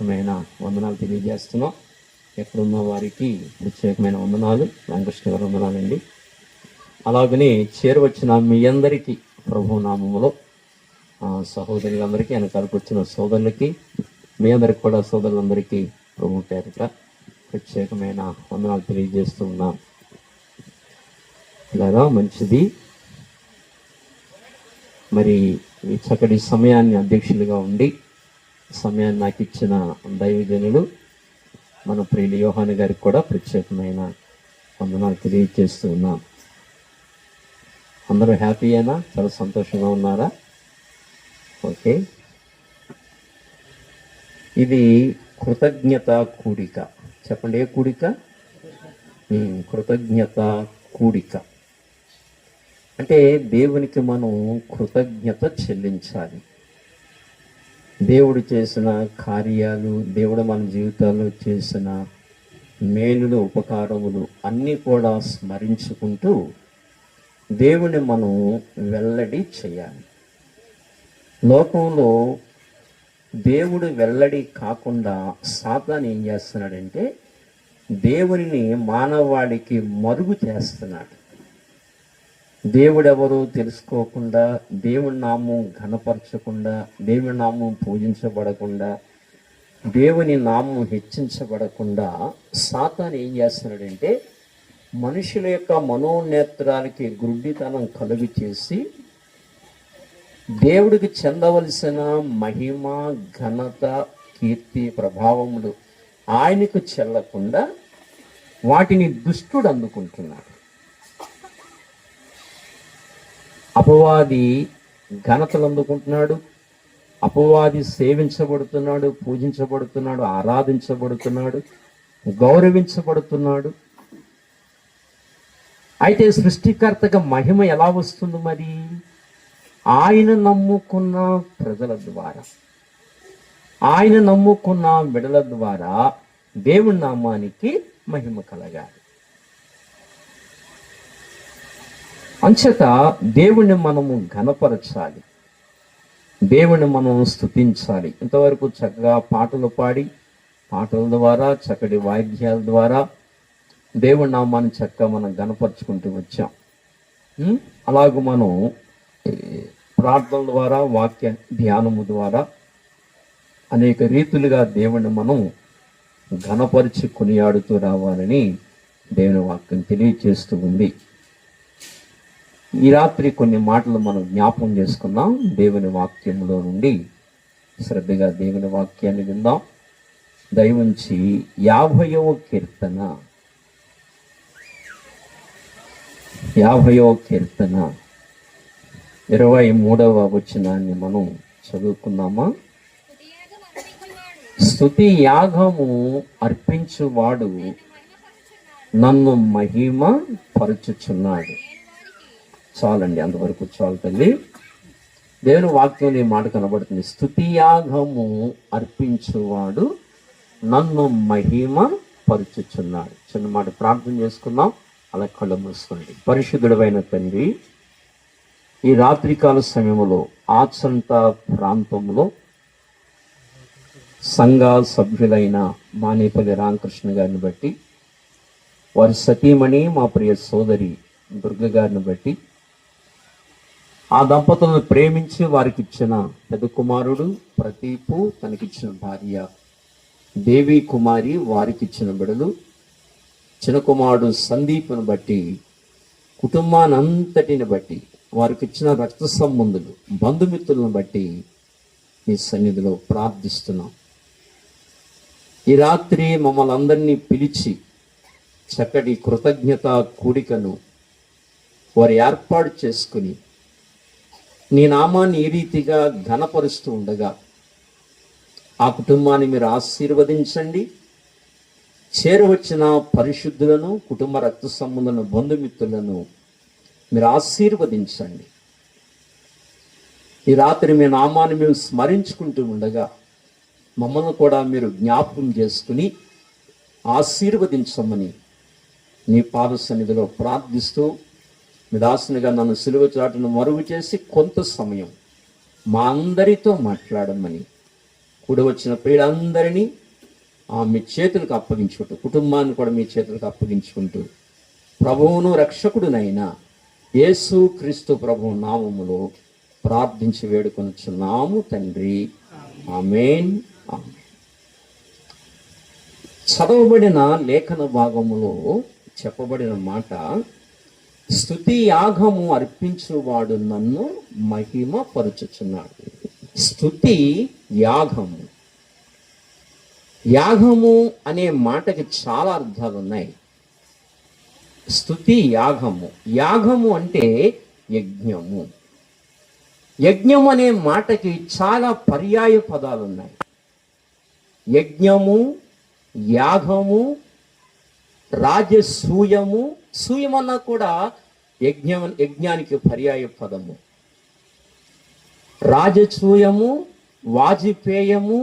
ప్రత్యేకమైన వందనాలు తెలియజేస్తున్నాం. ఎక్కడున్న వారికి ప్రత్యేకమైన వందనాలు, రామకృష్ణ గారు వందనాలండి. అలాగనే చేరువచ్చిన మీ అందరికీ ప్రభు నామములో సహోదరులందరికీ, వెనకాలకు వచ్చిన సోదరులకి, మీ అందరికి కూడా సోదరులందరికీ ప్రభు పేరిట ప్రత్యేకమైన వందనాలు తెలియజేస్తూ ఉన్నాం. ఇలాగా మంచిది. మరి ఈ చక్కటి సమయాన్ని అధ్యక్షులుగా ఉండి సమయాన్ని నాకు ఇచ్చిన దైవజనులు మన ప్రియులు యోహాను గారికి కూడా ప్రత్యేకమైన వందనాలు తెలియజేస్తూ ఉన్నాం. అందరూ హ్యాపీ అయినా, చాలా సంతోషంగా ఉన్నారా? ఓకే. ఇది కృతజ్ఞత కూడిక. చెప్పండి, ఏ కూడిక? కృతజ్ఞత కూడిక. అంటే దేవునికి మనం కృతజ్ఞత చెల్లించాలి. దేవుడు చేసిన కార్యాలు, దేవుడు మన జీవితాల్లో చేసిన మేలులు, ఉపకారములు అన్నీ కూడా స్మరించుకుంటూ దేవుని మనం వెల్లడి చేయాలి. లోకంలో దేవుడు వెల్లడి కాకుండా సాతాను ఏం చేస్తున్నాడంటే దేవునిని మానవాళికి మరుగు చేస్తున్నాడు. దేవుడెవరో తెలుసుకోకుండా, దేవుని నామం ఘనపరచకుండా, దేవుని నామం పూజించబడకుండా, దేవుని నామం హెచ్చించబడకుండా సాతాను ఏం చేస్తున్నాడంటే మనుషుల యొక్క మనోనేత్రాలకి గుడ్డితనం కలుగు చేసి దేవుడికి చెందవలసిన మహిమ, ఘనత, కీర్తి, ప్రభావములు ఆయనకు చెల్లకుండా వాటిని దుష్టుడు అందుకుంటున్నాడు. అపవాది ఘనతలు అందుకుంటున్నాడు, అపవాది సేవించబడుతున్నాడు, పూజించబడుతున్నాడు, ఆరాధించబడుతున్నాడు, గౌరవించబడుతున్నాడు. అయితే సృష్టికర్తగా మహిమ ఎలా వస్తుంది? మరి ఆయన నమ్ముకున్న ప్రజల ద్వారా, ఆయన నమ్ముకున్న బిడ్డల ద్వారా దేవుని నామానికి మహిమ కలగాలి. అంచేత దేవుణ్ణి మనము ఘనపరచాలి, దేవుణ్ణి మనం స్తుతించాలి. ఇంతవరకు చక్కగా పాటలు పాడి, పాటల ద్వారా, చక్కటి వాయిద్యాల ద్వారా దేవుడి నామాన్ని చక్కగా మనం ఘనపరుచుకుంటూ వచ్చాం. అలాగూ మనం ప్రార్థనల ద్వారా, వాక్య ధ్యానము ద్వారా అనేక రీతులుగా దేవుణ్ణి మనం ఘనపరిచి కొనియాడుతూ రావాలని దేవుని వాక్యం తెలియజేస్తూ ఉంది. ఈ రాత్రి కొన్ని మాటలు మనం జ్ఞాపకం చేసుకుందాం. దేవుని వాక్యంలో నుండి శ్రద్ధగా దేవుని వాక్యాన్ని విందాం. దయవుంచి 50వ కీర్తన 23వ వచనాన్ని మనం చదువుకుందామా? స్తుతి యాగము అర్పించువాడు నన్ను మహిమ పరచుచున్నాడు. చాలండి, అంతవరకు చాలు తల్లి. దేవుని వాక్యం ఈ మాట కనబడుతుంది. స్తుతి యాగము అర్పించువాడు నన్ను మహిమ పరచుచున్నాడు. చిన్న మాట ప్రార్థన చేసుకుందాం. అలా కళ్ళు మూసుకోండి. పరిశుద్ధుడైన తండ్రి, ఈ రాత్రికాల సమయంలో ఆచంట ప్రాంతంలో సంఘ సభ్యులైన మానేపల్లి రామకృష్ణ గారిని బట్టి, వారి సతీమణి మా ప్రియ సోదరి దుర్గ గారిని బట్టి, ఆ దంపతులను ప్రేమించి వారికి ఇచ్చిన పెద్ద కుమారుడు ప్రదీపు, తనకిచ్చిన భార్య దేవి కుమారి, వారికి ఇచ్చిన బిడలు, చిన్న కుమారుడు సందీప్ను బట్టి, కుటుంబానంతటిని బట్టి, వారికి ఇచ్చిన రక్త సంబంధులు, బంధుమిత్రులను బట్టి ఈ సన్నిధిలో ప్రార్థిస్తున్నాం. ఈ రాత్రి మమ్మల్ని అందరినీ పిలిచి చక్కటి కృతజ్ఞత కూడికను వారు ఏర్పాటు చేసుకుని నీ నామాన్ని ఈ రీతిగా ఘనపరుస్తూ ఉండగా ఆ కుటుంబాన్ని మీరు ఆశీర్వదించండి. చేరవచ్చిన పరిశుద్ధులను, కుటుంబ రక్త సంబంధులను, బంధుమిత్రులను మీరు ఆశీర్వదించండి. ఈ రాత్రి మీ నామాన్ని మేము స్మరించుకుంటూ ఉండగా మమ్మల్ని కూడా మీరు జ్ఞాపకం చేసుకుని ఆశీర్వదించమని నీ పాద సన్నిధిలో ప్రార్థిస్తూ, మీ దాసునిగా నన్ను సిలువ చాటును మరుగు చేసి కొంత సమయం మా అందరితో మాట్లాడమని కూడి వచ్చిన ప్రియులందరినీ మీ చేతులకు అప్పగించుకుంటూ, కుటుంబాన్ని కూడా మీ చేతులకు అప్పగించుకుంటూ, ప్రభువును రక్షకుడునైనా యేసు క్రీస్తు ప్రభు నామములో ప్రార్థించి వేడుకొనుచున్నాము తండ్రి. ఆమేన్. ఆమేన్. చదవబడిన లేఖన భాగములో చెప్పబడిన మాట, స్తుతి యాగము అర్పించువాడు నన్ను మహిమ పరుచుచున్నాడు. స్తుతి యాగము. యాగము అనే మాటకి చాలా అర్థాలు ఉన్నాయి. స్తుతి యాగము. యాగము అంటే యజ్ఞము. యజ్ఞం అనే మాటకి చాలా పర్యాయ పదాలు ఉన్నాయి. యజ్ఞము, యాగము, రాజసూయము. సూయమన్నా కూడా యజ్ఞానికి పర్యాయ పదము. రాజసూయము, వాజిపేయము.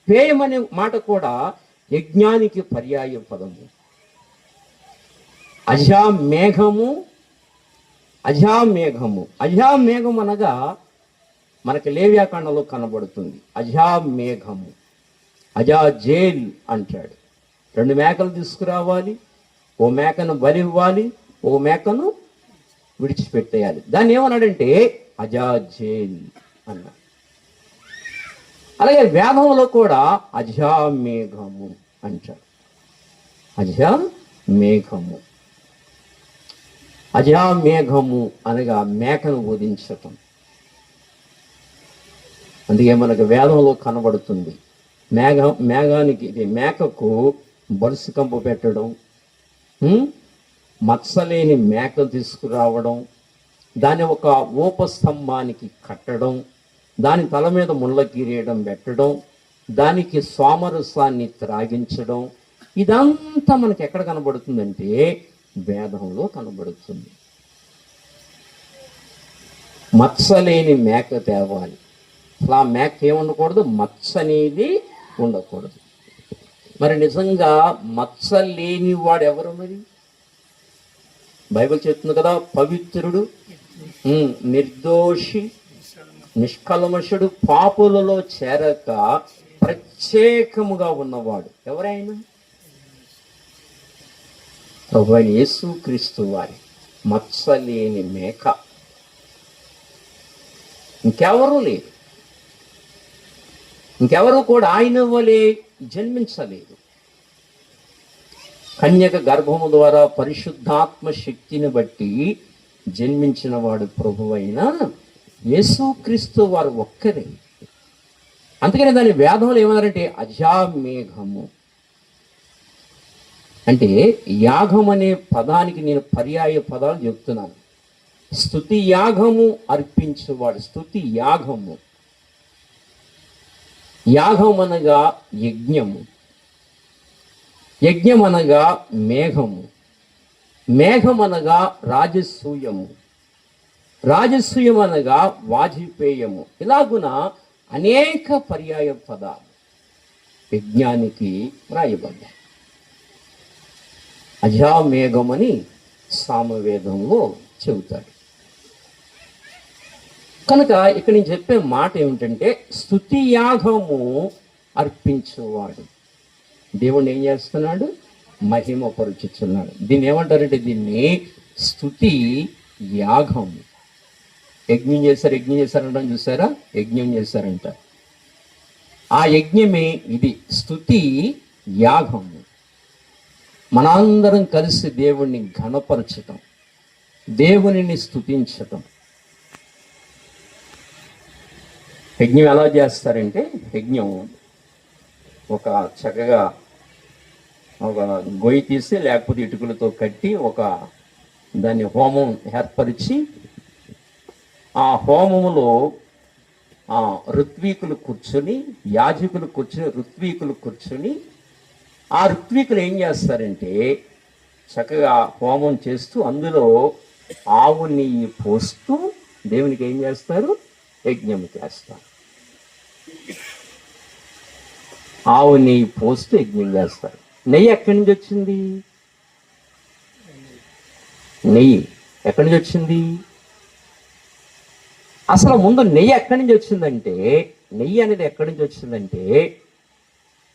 పేయం అనే మాట కూడా యజ్ఞానికి పర్యాయ పదము. అజామేఘము. అజామేఘము. అజామేఘం అనగా మనకి లేవ్యాకాండలో కనబడుతుంది. అజామేఘము. అజాజేల్ అంటాడు. 2 మేకలు తీసుకురావాలి, ఓ మేకను బలి ఇవ్వాలి, ఓ మేకను విడిచిపెట్టేయాలి. దాన్ని ఏమన్నాడంటే అజాజేల్ అన్నాడు. అలాగే వేదంలో కూడా అజామేఘము అంటాడు. అజామేఘము. అజామేఘము అనగా మేకను వధించటం. అందుకే మనకు వేదంలో కనబడుతుంది. మేకకు బలుసు కంపు పెట్టడం, మత్సలేని మేకలు తీసుకురావడం, దాన్ని ఒక ఊపస్తంభానికి కట్టడం, దాని తల మీద ముళ్ళ కిరీటం పెట్టడం, దానికి సోమరసాన్ని త్రాగించడం, ఇదంతా మనకి ఎక్కడ కనబడుతుందంటే వేదంలో కనబడుతుంది. మత్సలేని మేక తేవాలి. అసలు ఆ మేక ఏముండకూడదు, మత్స అనేది ఉండకూడదు. మరి నిజంగా మత్స లేని వాడు ఎవరు? మరి బైబిల్ చెప్తుంది కదా, పవిత్రుడు, నిర్దోషి, నిష్కల్మషుడు, పాపులలో చేరక ప్రత్యేకముగా ఉన్నవాడు ఎవరైనా ప్రభువైన యేసుక్రీస్తు వారి మత్సలేని మేక. ఇంకెవరూ లేరు. ఇంకెవరు కూడా ఆయన వలె జన్మించలేదు. కన్యక గర్భము ద్వారా పరిశుద్ధాత్మ శక్తిని బట్టి జన్మించిన వాడు ప్రభువైన యేసుక్రీస్తు వారు ఒక్కరే. అందుకని దాని వేదంలో ఏమన్నారంటే అజామేఘము. అంటే యాగం అనే పదానికి నేను పర్యాయ పదాలు చెప్తున్నాను. స్తుతి యాగము అర్పించేవాడు. స్తుతి యాగము. యాగం అనగా యజ్ఞము. యజ్ఞం అనగా మేఘము. మేఘం అనగా రాజసూయము. రాజసూయం అనగా వాజిపేయము. ఇలాగున అనేక పర్యాయ పదాలు యజ్ఞానికి రాయబడ్డాయి. అజామేఘమని సామవేదంలో చెబుతాడు. కనుక ఇక్కడ నేను చెప్పే మాట ఏమిటంటే స్తుతి యాగము అర్పించేవాడు దేవుణ్ణి ఏం చేస్తున్నాడు? మహిమపరుచుచున్నాడు. దీన్ని ఏమంటారంటే దీన్ని స్తుతి యాగం. యజ్ఞం చేశారంట, చూసారా? యజ్ఞం చేశారంట. ఆ యజ్ఞమే ఇది, స్తుతి యాగము. మనందరం కలిసి దేవుణ్ణి ఘనపరచటం, దేవునిని స్తుతించటం. యజ్ఞం ఎలా చేస్తారంటే, యజ్ఞం ఒక చక్కగా ఒక గొయ్యి తీసి లేకపోతే ఇటుకలతో కట్టి దాన్ని హోమం ఏర్పరిచి, ఆ హోమములో ఋత్వీకులు కూర్చొని, యాజకులు కూర్చొని, ఋత్వీకులు కూర్చొని, ఆ ఋత్వీకులు ఏం చేస్తారంటే చక్కగా హోమం చేస్తూ అందులో ఆవు నెయ్యి పోస్తూ దేవునికి ఏం చేస్తారు? యజ్ఞం చేస్తారు. ఆవు నెయ్యి పోస్తూ యజ్ఞం చేస్తారు. నెయ్యి ఎక్కడి నుంచి వచ్చింది? నెయ్యి ఎక్కడి నుంచి వచ్చింది? అసలు ముందు నెయ్యి ఎక్కడి నుంచి వచ్చిందంటే నెయ్యి అనేది ఎక్కడి నుంచి వచ్చిందంటే,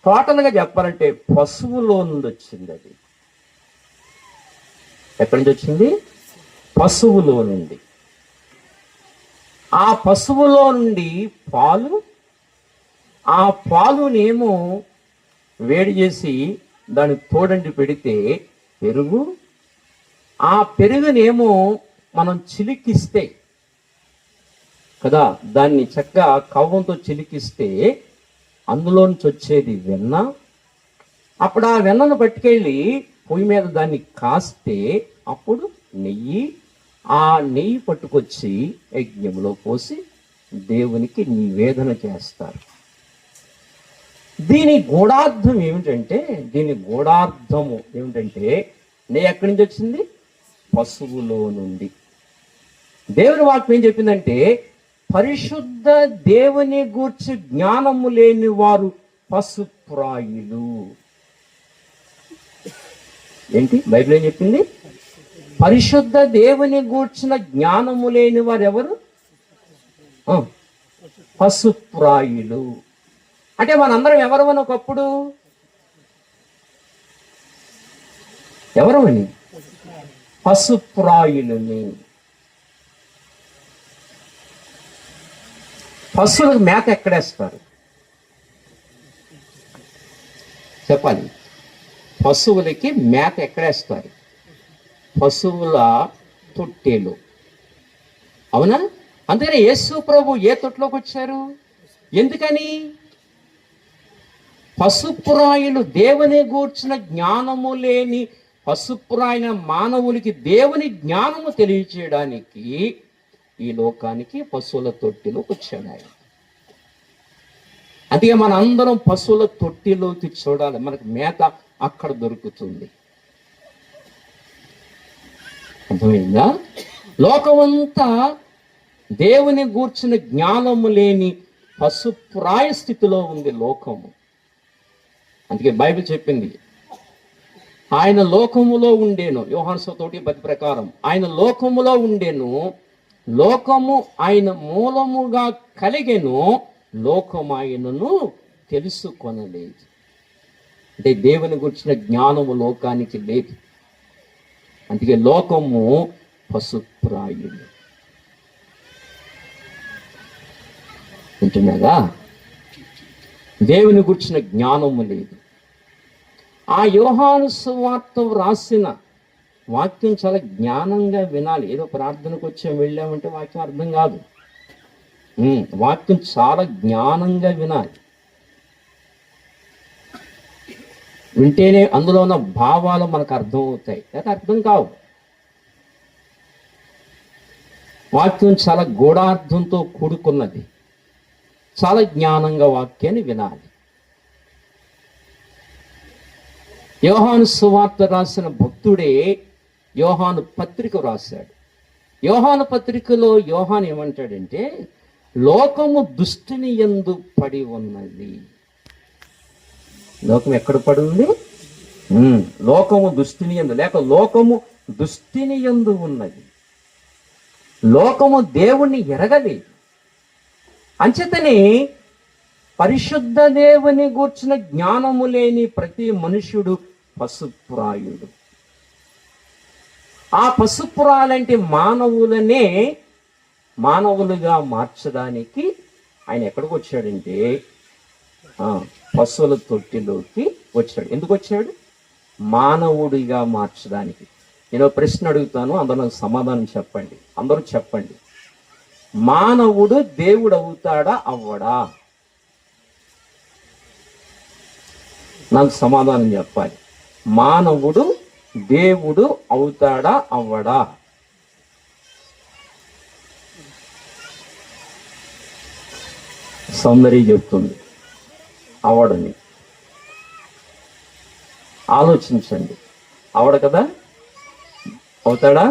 టోటల్గా చెప్పాలంటే పశువులో నుండి వచ్చింది. అది ఎక్కడి నుంచి వచ్చింది? పశువులో నుండి. ఆ పశువులో నుండి పాలు, ఆ పాలునేమో వేడి చేసి దాన్ని తోడండి పెడితే పెరుగు, ఆ పెరుగునేమో మనం చిలికిస్తే కదా, దాన్ని చక్కగా కవ్వంతో చిలికిస్తే అందులో నుంచి వచ్చేది వెన్న. అప్పుడు ఆ వెన్నను పట్టుకెళ్ళి పొయ్యి మీద దాన్ని కాస్తే అప్పుడు నెయ్యి. ఆ నెయ్యి పట్టుకొచ్చి యజ్ఞంలో పోసి దేవునికి నివేదన చేస్తారు. దీని గూఢార్థం ఏమిటంటే, నెయ్యి ఎక్కడి నుంచి వచ్చింది? పశువులో నుండి. దేవుని వాక్యం ఏం చెప్పిందంటే, పరిశుద్ధ దేవుని గూర్చి జ్ఞానము లేని వారు పశుప్రాయులు. ఏంటి బైబిల్ ఏం చెప్పింది? పరిశుద్ధ దేవుని గూర్చిన జ్ఞానము లేని వారు ఎవరు? పశుప్రాయులు. అంటే మనందరం ఎవరమని ఒకప్పుడు ఎవరమని? పశుప్రాయులని. పశువులకు మేత ఎక్కడేస్తారు చెప్పాలి? పశువులకి మేత ఎక్కడేస్తారు? పశువుల తొట్టెలు. అవునా? అందుకని యేసు ప్రభు ఏ తొట్టులోకి వచ్చారు? ఎందుకని? పశుప్రాయులు, దేవుని గూర్చిన జ్ఞానము లేని పశుప్రాయన మానవులకి దేవుని జ్ఞానము తెలియచేయడానికి ఈ లోకానికి పశువుల తొట్టిలోకి వచ్చాడు ఆయన. అందుకే మన అందరం పశువుల తొట్టిలోకి చూడాలి. మనకు మేత అక్కడ దొరుకుతుంది. అర్థమైందా? లోకమంతా దేవుని గూర్చిన జ్ఞానము లేని పశుప్రాయ స్థితిలో ఉంది లోకము. అందుకే బైబిల్ చెప్పింది, ఆయన లోకములో ఉండేను. యోహాను 1:10 ప్రకారం ఆయన లోకములో ఉండేను, లోకము ఆయన మూలముగా కలిగెను, లోకము ఆయనను తెలుసుకొనలేదు. అంటే దేవుని గురించిన జ్ఞానము లోకానికి లేదు. అందుకే లోకము పశుప్రాయులు. వింటున్నారా? దేవుని గురించిన జ్ఞానము లేదు. ఆ యోహాను సువార్త రాసిన వాక్యం చాలా జ్ఞానంగా వినాలి. ఏదో ప్రార్థనకు వెళ్ళామంటే వాక్యం అర్థం కాదు. వాక్యం చాలా జ్ఞానంగా వినాలి. వింటేనే అందులో ఉన్న భావాలు మనకు అర్థం అవుతాయి, లేకపోతే అర్థం కావు. వాక్యం చాలా గూఢార్థంతో కూడుకున్నది. చాలా జ్ఞానంగా వాక్యాన్ని వినాలి. యోహాను సువార్త రాసిన భక్తుడే యోహాను పత్రిక రాశాడు. యోహాను పత్రికలో యోహాను ఏమంటాడంటే, లోకము దుష్టుని యందు పడి ఉన్నది. లోకం ఎక్కడ పడి ఉంది? లోకము దుష్టుని యందు, లేక లోకము దుష్టుని యందు ఉన్నది. లోకము దేవుణ్ణి ఎరగలేదు. అంచేతనే పరిశుద్ధ దేవుని గూర్చిన జ్ఞానము లేని ప్రతి మనుష్యుడు పశుప్రాయుడు. ఆ పశుప్రాయులంటే మానవులనే మానవులుగా మార్చడానికి ఆయన ఎక్కడికి వచ్చాడంటే పశువుల తొట్టిలోకి వచ్చాడు. ఎందుకు వచ్చాడు? మానవుడిగా మార్చడానికి. నేను ప్రశ్న అడుగుతాను, అందరూ సమాధానం చెప్పండి. అందరూ చెప్పండి, మానవుడు దేవుడు అవుతాడా అవ్వడా? నాకు సమాధానం చెప్పాలి. మానవుడు దేవుడు అవుతాడా అవ్వడా? సౌందర్య చెప్తుంది అవడని. ఆలోచించండి, అవడ కదా? అవుతాడా?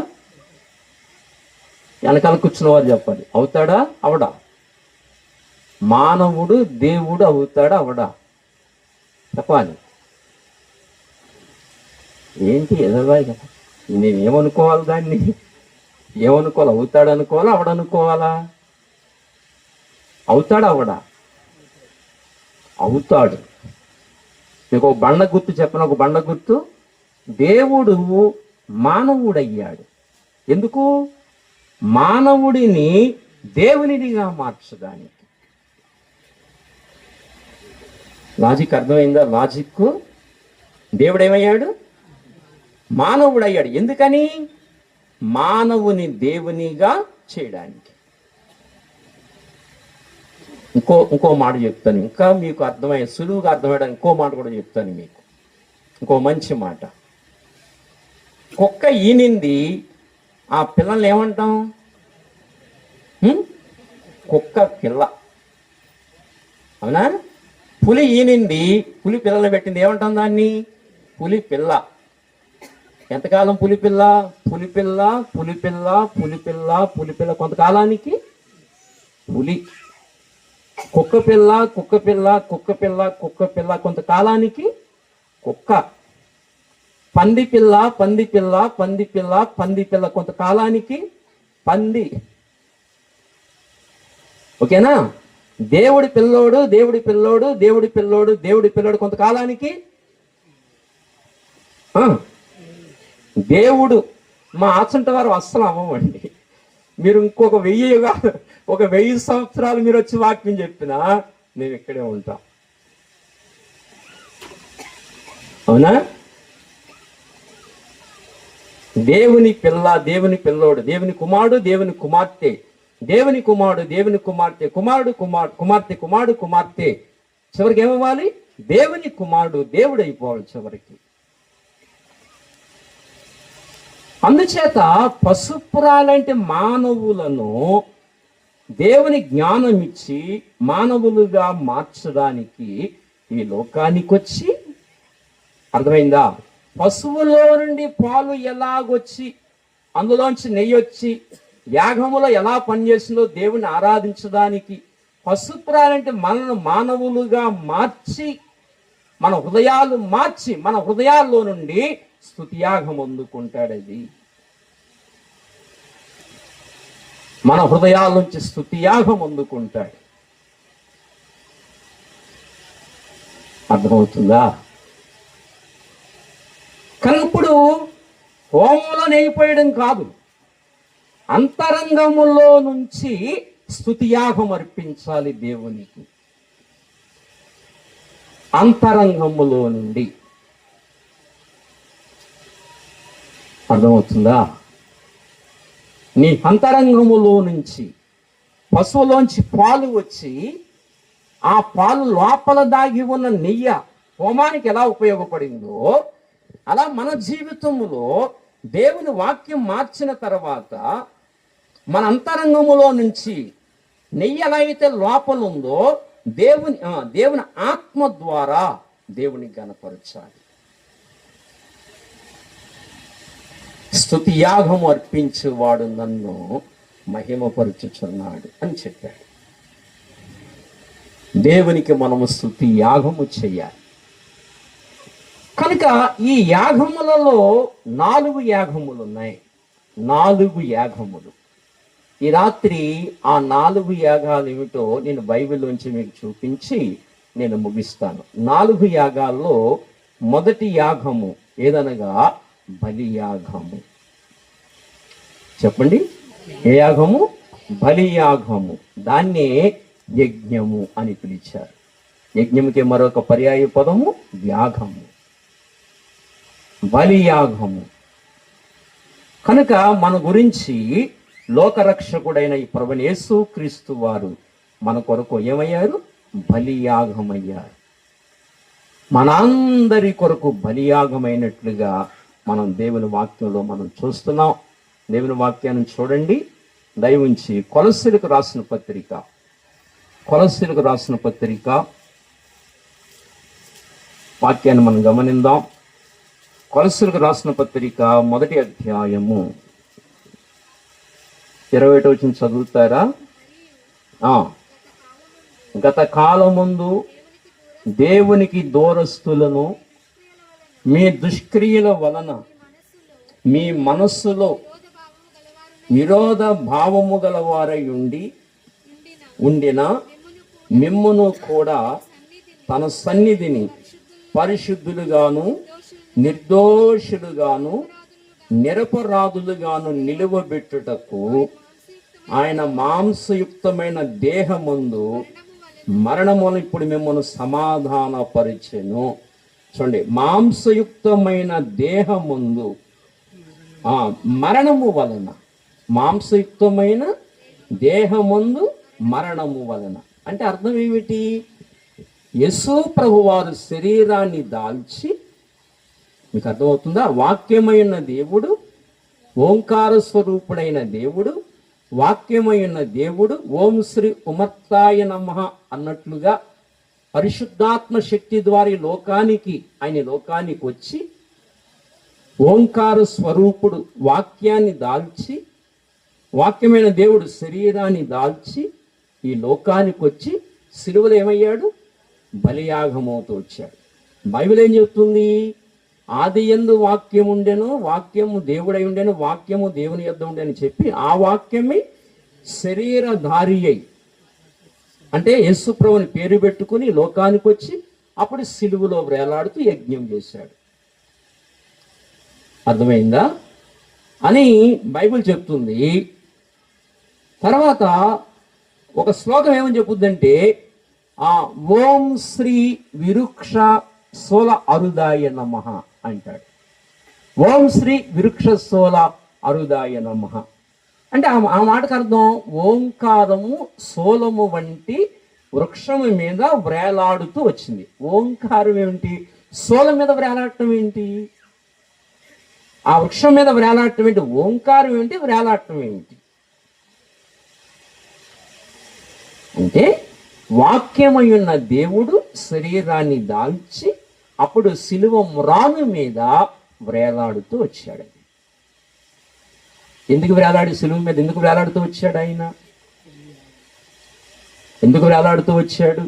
వెనకాల కూర్చున్న వారు చెప్పాలి, అవుతాడా అవడా? మానవుడు దేవుడు అవుతాడా అవడా? చెప్పాలి. ఏంటి ఎదవాయి కదా, నేనేమనుకోవాలి? దాన్ని ఏమనుకోవాలి? అవుతాడు అనుకోవాలా అవడనుకోవాలా? అవుతాడా అవడా? అవుతాడు. మీకు ఒక బండ గుర్తు చెప్పిన, ఒక బండ గుర్తు, దేవుడు మానవుడయ్యాడు. ఎందుకు? మానవుడిని దేవునిగా మార్చడానికి. లాజిక్ అర్థమైందా? లాజిక్. దేవుడు ఏమయ్యాడు? మానవుడయ్యాడు. ఎందుకని? మానవుని దేవునిగా చేయడానికి. ఇంకో మాట చెప్తాను, ఇంకా మీకు అర్థమయ్యే, సులువుగా అర్థమయ్యడానికి ఇంకో మాట కూడా చెప్తాను మీకు. ఇంకో మంచి మాట. కుక్క ఈనింది, ఆ పిల్లల్ని ఏమంటాం? కుక్క పిల్ల. అవునా? పులి ఈనింది, పులి పిల్లలు పెట్టింది, ఏమంటాం దాన్ని? పులి పిల్ల. ఎంతకాలం పులిపిల్ల? పులిపిల్ల పులిపిల్ల పులిపిల్ల పులిపిల్ల, కొంతకాలానికి పులి. కుక్క పిల్ల కుక్క పిల్ల కుక్క పిల్ల కుక్క పిల్ల, కొంతకాలానికి కుక్క. పంది పిల్ల పంది పిల్ల పంది పిల్ల పంది పిల్ల, కొంతకాలానికి పంది. ఓకేనా? దేవుడి పిల్లోడు దేవుడి పిల్లోడు దేవుడి పిల్లోడు దేవుడి పిల్లోడు, కొంతకాలానికి దేవుడు. మా ఆచంట వారు అస్సలు అవ్వమండి. మీరు ఇంకొక 1000 సంవత్సరాలు మీరు వచ్చి వాక్యం చెప్పినా నేను ఇక్కడే ఉంటా. అవునా? దేవుని పిల్ల దేవుని పిల్లోడు, దేవుని కుమారుడు దేవుని కుమార్తె, దేవుని కుమారుడు దేవుని కుమార్తె, కుమారుడు కుమార్తె కుమారుడు కుమార్తె, చివరికి ఏమవ్వాలి? దేవుని కుమారుడు దేవుడు అయిపోవాలి చివరికి. అందుచేత పశుపురాలంటే మానవులను దేవుని జ్ఞానం ఇచ్చి మానవులుగా మార్చడానికి ఈ లోకానికి వచ్చి, అర్థమైందా? పశువులో నుండి పాలు ఎలాగొచ్చి అందులోంచి నెయ్యి వచ్చి యాగములో ఎలా పనిచేసిందో దేవుని ఆరాధించడానికి, పశుపురాలంటే మనల్ని మానవులుగా మార్చి మన హృదయాలు మార్చి మన హృదయాల్లో నుండి స్తుతియాగం అందుకుంటాడు. అది మన హృదయాల నుంచి స్తుతియాగం అందుకుంటాడు. అర్థమవుతుందా? కానీ ఇప్పుడు హోమంలో నెయ్యిపోయడం కాదు, అంతరంగములో నుంచి స్తుతియాగం అర్పించాలి దేవునికి. అంతరంగములో నుండి. అర్థమవుతుందా? నీ అంతరంగములో నుంచి పశువులోంచి పాలు వచ్చి ఆ పాలు లోపల దాగి ఉన్న నెయ్యి హోమానికి ఎలా ఉపయోగపడిందో, అలా మన జీవితంలో దేవుని వాక్యం మార్చిన తర్వాత మన అంతరంగములో నుంచి నెయ్యి ఎలా అయితే లోపల ఉందో దేవుని ఆత్మ ద్వారా దేవుని గణపరచాలి. స్తుతి యాగము అర్పించేవాడు నన్ను మహిమపరుచుచున్నాడు అని చెప్పాడు. దేవునికి మనము స్తుతి యాగము చేయాలి. కనుక ఈ యాగములలో 4 యాగములు ఉన్నాయి. 4 యాగములు. ఈ రాత్రి ఆ 4 యాగాలు ఏమిటో నేను బైబిల్లోంచి మీకు చూపించి నేను ముగిస్తాను. 4 యాగాల్లో మొదటి యాగము ఏదనగా బలియాగము. చెప్పండి, ఏ యాగము? బలియాగము. దాన్నే యజ్ఞము అని పిలిచారు. యజ్ఞముకి మరొక పర్యాయ పదము యాగము, బలియాగము. కనుక మన గురించి లోకరక్షకుడైన ఈ ప్రభువైన యేసు క్రీస్తు వారు మన కొరకు ఏమయ్యారు? బలియాగమయ్యారు. మనందరి కొరకు బలియాగమైనట్లుగా మనం దేవుని వాక్యంలో మనం చూస్తున్నాం. దేవుని వాక్యాన్ని చూడండి, దయవుంచి కొలస్సీలకు రాసిన పత్రిక వాక్యాన్ని మనం గమనిద్దాం. కొలస్సీలకు రాసిన పత్రిక 1వ అధ్యాయము 21వ వచనం చదువుతారా? గత కాలముందు దేవునికి దూరస్తులను మీ దుష్క్రియల వలన మీ మనస్సులో విరోధ భావము గలవారై ఉండిన మిమ్మును కూడా తన సన్నిధిని పరిశుద్ధులుగాను నిర్దోషులుగాను నిరపరాధులుగాను నిలువబెట్టుటకు ఆయన మాంసయుక్తమైన దేహమందు మరణమును ఇప్పుడు మిమ్మల్ని సమాధానపరిచెను. చూడండి, మాంసయుక్తమైన దేహమందు మరణము వలన, మాంసయుక్తమైన దేహమందు మరణము వలన అంటే అర్థం ఏమిటి? యేసు ప్రభువారు శరీరాన్ని దాల్చి, మీకు అర్థమవుతుందా? వాక్యమైన దేవుడు, ఓంకార స్వరూపుడైన దేవుడు, వాక్యమైన దేవుడు ఓం శ్రీ ఉమర్తాయ నమః అన్నట్లుగా పరిశుద్ధాత్మ శక్తి ద్వారా ఆయన లోకానికి వచ్చి ఓంకార స్వరూపుడు వాక్యాన్ని దాల్చి, వాక్యమైన దేవుడు శరీరాన్ని దాల్చి ఈ లోకానికి వచ్చి సిలువలో ఏమయ్యాడు? బలియాగమవుతూ వచ్చాడు. బైబిల్ ఏం చెప్తుంది? ఆది యందు వాక్యం ఉండెను, వాక్యము దేవుడై ఉండెను, వాక్యము దేవుని యొద్ద ఉండెని చెప్పి ఆ వాక్యమే శరీరధారి అయి, అంటే యేసు ప్రభువుని పేరు పెట్టుకుని లోకానికి వచ్చి అప్పుడు సిలువలో వేలాడుతూ యజ్ఞం చేశాడు. అర్థమైందా అని బైబిల్ చెప్తుంది. తర్వాత ఒక శ్లోకం ఏమని చెప్పుద్దంటే, ఓం శ్రీ విరుక్ష సోల అరుదాయ నమః అంటాడు. ఓం శ్రీ విరుక్ష సోల అరుదాయ నమః అంటే ఆ మాటకు అర్థం ఓంకారము సోలము వంటి వృక్షము మీద వ్రేలాడుతూ వచ్చింది. ఓంకారం ఏమిటి? సోలం మీద వ్రేలాడటం ఏంటి? ఆ వృక్షం మీద వ్రేలాడటం ఏంటి? ఓంకారం ఏమిటి? వ్రేలాడటం ఏమిటి? అంటే వాక్యమై ఉన్న దేవుడు శరీరాన్ని దాల్చి అప్పుడు సిలువ మ్రాను మీద వ్రేలాడుతూ వచ్చాడు. ఎందుకు వేలాడి సిలువ మీద ఎందుకు వేలాడుతూ వచ్చాడు? ఆయన ఎందుకు వేలాడుతూ వచ్చాడు?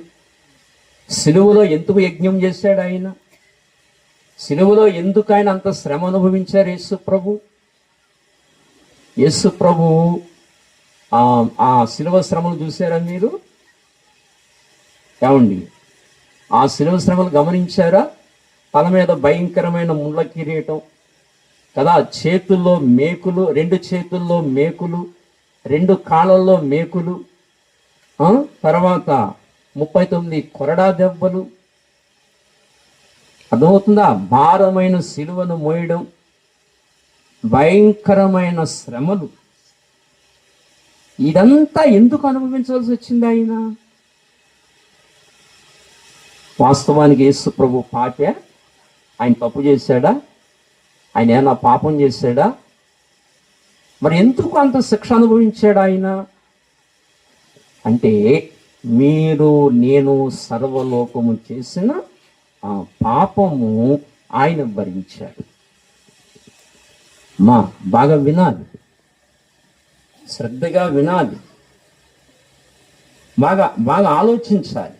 సిలువలో ఎందుకు యజ్ఞం చేశాడు? ఆయన సిలువలో ఎందుకు ఆయన అంత శ్రమ అనుభవించారు? యేసు ప్రభు ఆ సిలువ శ్రమలు చూసారా మీరు? ఏమండి, ఆ సిలువ శ్రమలు గమనించారా? తల మీద భయంకరమైన ముళ్ళ కిరీటం కదా, చేతుల్లో మేకులు, 2 చేతుల్లో మేకులు, 2 కాళ్ళల్లో మేకులు, తర్వాత 39 కొరడా దెబ్బలు. అర్థమవుతుందా? భారమైన సిలువను మోయడం, భయంకరమైన శ్రమలు, ఇదంతా ఎందుకు అనుభవించవలసి వచ్చింది ఆయన? వాస్తవానికి యేసు ప్రభు పాపే? ఆయన తప్పు చేశాడా? ఆయన ఏమన్నా పాపం చేశాడా? మరి ఎందుకు అంత శిక్ష అనుభవించాడు ఆయన? అంటే మీరు నేను సర్వలోకము చేసిన ఆ పాపము ఆయన భరించాడు. బాగా వినాలి, శ్రద్ధగా వినాలి, బాగా ఆలోచించాలి.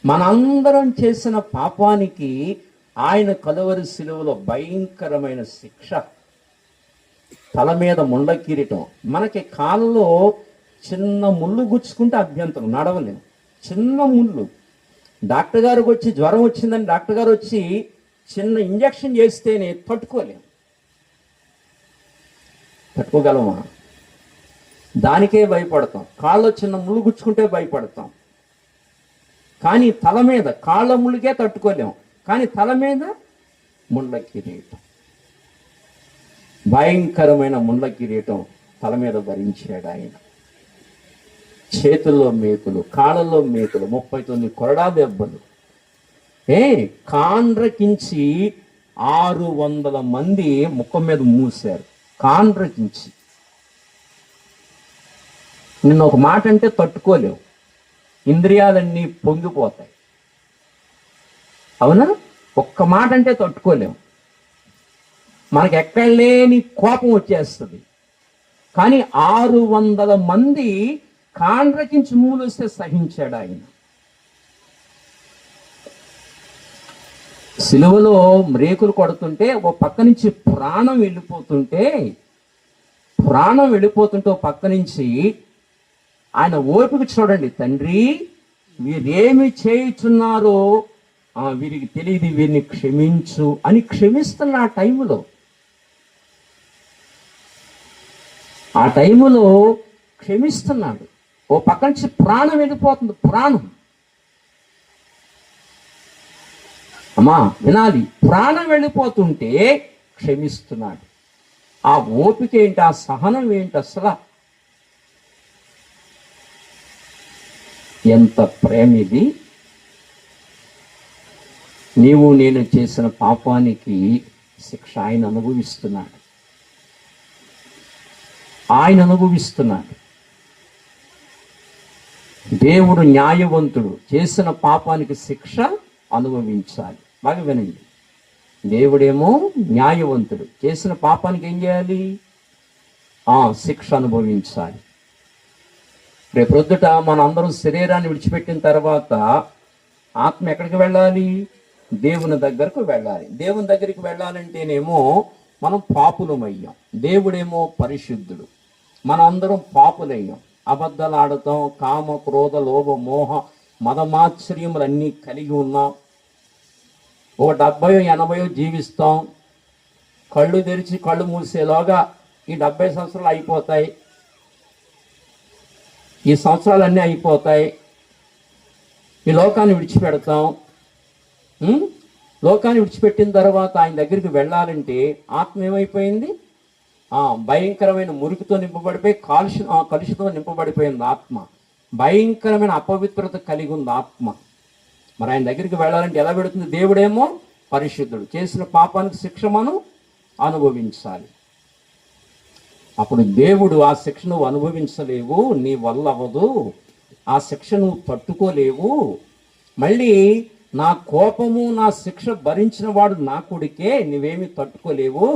మనందరం చేసిన పాపానికి ఆయన కలువరి సిలువలో భయంకరమైన శిక్ష, తల మీద ముండ కిరీటం. మనకి కాళ్ళలో చిన్న ముళ్ళు గుచ్చుకుంటే అభ్యంతరం, నడవలేము. చిన్న ముళ్ళు, డాక్టర్ గారికి వచ్చి జ్వరం వచ్చిందని డాక్టర్ గారు వచ్చి చిన్న ఇంజక్షన్ చేస్తేనే తట్టుకోగలమా? దానికే భయపడతాం. కాళ్ళలో చిన్న ముళ్ళు గుచ్చుకుంటే భయపడతాం. కానీ తల మీద కాళ్ళ ముళ్ళుకే తట్టుకోలేము, కానీ తల మీద ముండ్ల కిరీటం, భయంకరమైన ముండ్ల కిరీటం తల మీద భరించాడు ఆయన. చేతుల్లో మేకులు, కాళ్ళల్లో మేకులు, 39 కొరడా దెబ్బలు. కాండ్రకించి 600 మంది ముఖం మీద మూసారు. కాండ్రకించి. నిన్న ఒక మాట అంటే తట్టుకోలేవు, ఇంద్రియాలన్నీ పొంగిపోతాయి. అవునా? ఒక్క మాట అంటే తట్టుకోలేము, మనకి ఎక్కడ లేని కోపం వచ్చేస్తుంది. కానీ 600 మంది కాండ్రకించి మూలుస్తే సహించాడు ఆయన. సిలువలో మ్రేకులు కొడుతుంటే ఓ పక్క నుంచి ప్రాణం వెళ్ళిపోతుంటే ఓ పక్క నుంచి ఆయన ఓపిక చూడండి. తండ్రి వీరేమి చేయుచున్నారో వీరికి తెలియదు, వీరిని క్షమించు అని క్షమిస్తున్న ఆ టైములో క్షమిస్తున్నాడు. ఓ పక్క నుంచి ప్రాణం వెళ్ళిపోతుంది. ప్రాణం, అమ్మా వినాలి, ప్రాణం వెళ్ళిపోతుంటే క్షమిస్తున్నాడు. ఆ ఓపిక ఏంటి, ఆ సహనం ఏంటి, అసలు ఎంత ప్రేమ ఇది! నీవు నేను చేసిన పాపానికి శిక్ష ఆయన అనుభవిస్తున్నాడు. దేవుడు న్యాయవంతుడు. చేసిన పాపానికి శిక్ష అనుభవించాలి. బాగా వినండి, దేవుడేమో న్యాయవంతుడు. చేసిన పాపానికి ఏం చేయాలి? శిక్ష అనుభవించాలి. రేపొద్దుట మన అందరం శరీరాన్ని విడిచిపెట్టిన తర్వాత ఆత్మ ఎక్కడికి వెళ్ళాలి? దేవుని దగ్గరకు వెళ్ళాలి. దేవుని దగ్గరికి వెళ్ళాలంటేనేమో మనం పాపులమయ్యాం, దేవుడేమో పరిశుద్ధుడు. మన అందరం పాపులయ్యాం. అబద్ధాలు ఆడతాం, కామ క్రోధ లోభ మోహ మదమాశ్చర్యములన్నీ కలిగి ఉన్నాం. ఓ 70-80 జీవిస్తాం. కళ్ళు తెరిచి కళ్ళు మూసేలోగా ఈ 70 సంవత్సరాలు అయిపోతాయి, ఈ సంవత్సరాలన్నీ అయిపోతాయి. ఈ లోకాన్ని విడిచిపెడతాం. లోకాన్ని విడిచిపెట్టిన తర్వాత ఆయన దగ్గరికి వెళ్ళాలంటే ఆత్మ ఏమైపోయింది? భయంకరమైన మురికితో నింపబడిపోయి కలుషితో నింపబడిపోయింది ఆత్మ. భయంకరమైన అపవిత్రత కలిగి ఉంది ఆత్మ. మరి ఆయన దగ్గరికి వెళ్ళాలంటే ఎలా పెడుతుంది? దేవుడేమో పరిశుద్ధుడు. చేసిన పాపానికి శిక్ష మనం అనుభవించాలి. అప్పుడు దేవుడు ఆ శిక్ష నువ్వు అనుభవించలేవు, నీ వల్ల అవ్వదు, ఆ శిక్ష నువ్వు తట్టుకోలేవు. మళ్ళీ నా కోపము నా శిక్ష భరించిన వాడు నా కొడుకే, నువ్వేమి తట్టుకోలేవు.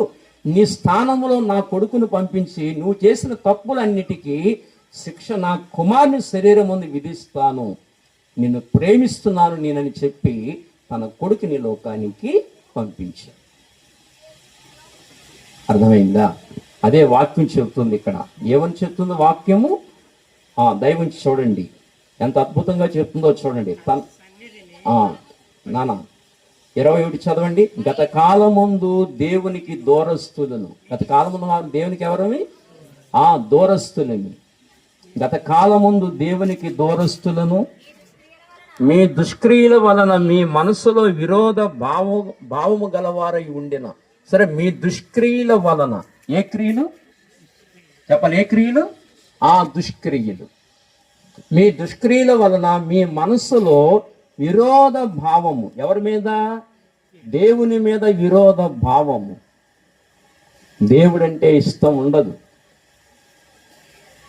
నీ స్థానంలో నా కొడుకును పంపించి నువ్వు చేసిన తప్పులన్నిటికీ శిక్ష నా కుమారుని శరీరం ముందు విధిస్తాను, నిన్ను ప్రేమిస్తున్నాను నేనని చెప్పి తన కొడుకుని లోకానికి పంపించాడు. అర్థమైందా? అదే వాక్యం చెప్తుంది ఇక్కడ. ఏమని చెప్తుంది వాక్యము? దైవం చూడండి ఎంత అద్భుతంగా చెప్తుందో చూడండి. నాన్న 21 చదవండి. గత కాలమందు దేవునికి దూరస్తులను. గత కాలమందు దేవునికి ఎవరమి? దూరస్తులని. గత కాలమందు దేవునికి దూరస్తులను మీ దుష్క్రియల వలన మీ మనసులో విరోధ భావము గలవారై ఉండిన. సరే, మీ దుష్క్రియల వలన ఏ క్రియలు చెప్పాలి? ఏ క్రియలు? దుష్క్రియలు. మీ దుష్క్రియల వలన మీ మనసులో విరోధ భావము. ఎవరి మీద? దేవుని మీద విరోధ భావము. దేవుడంటే ఇష్టం ఉండదు.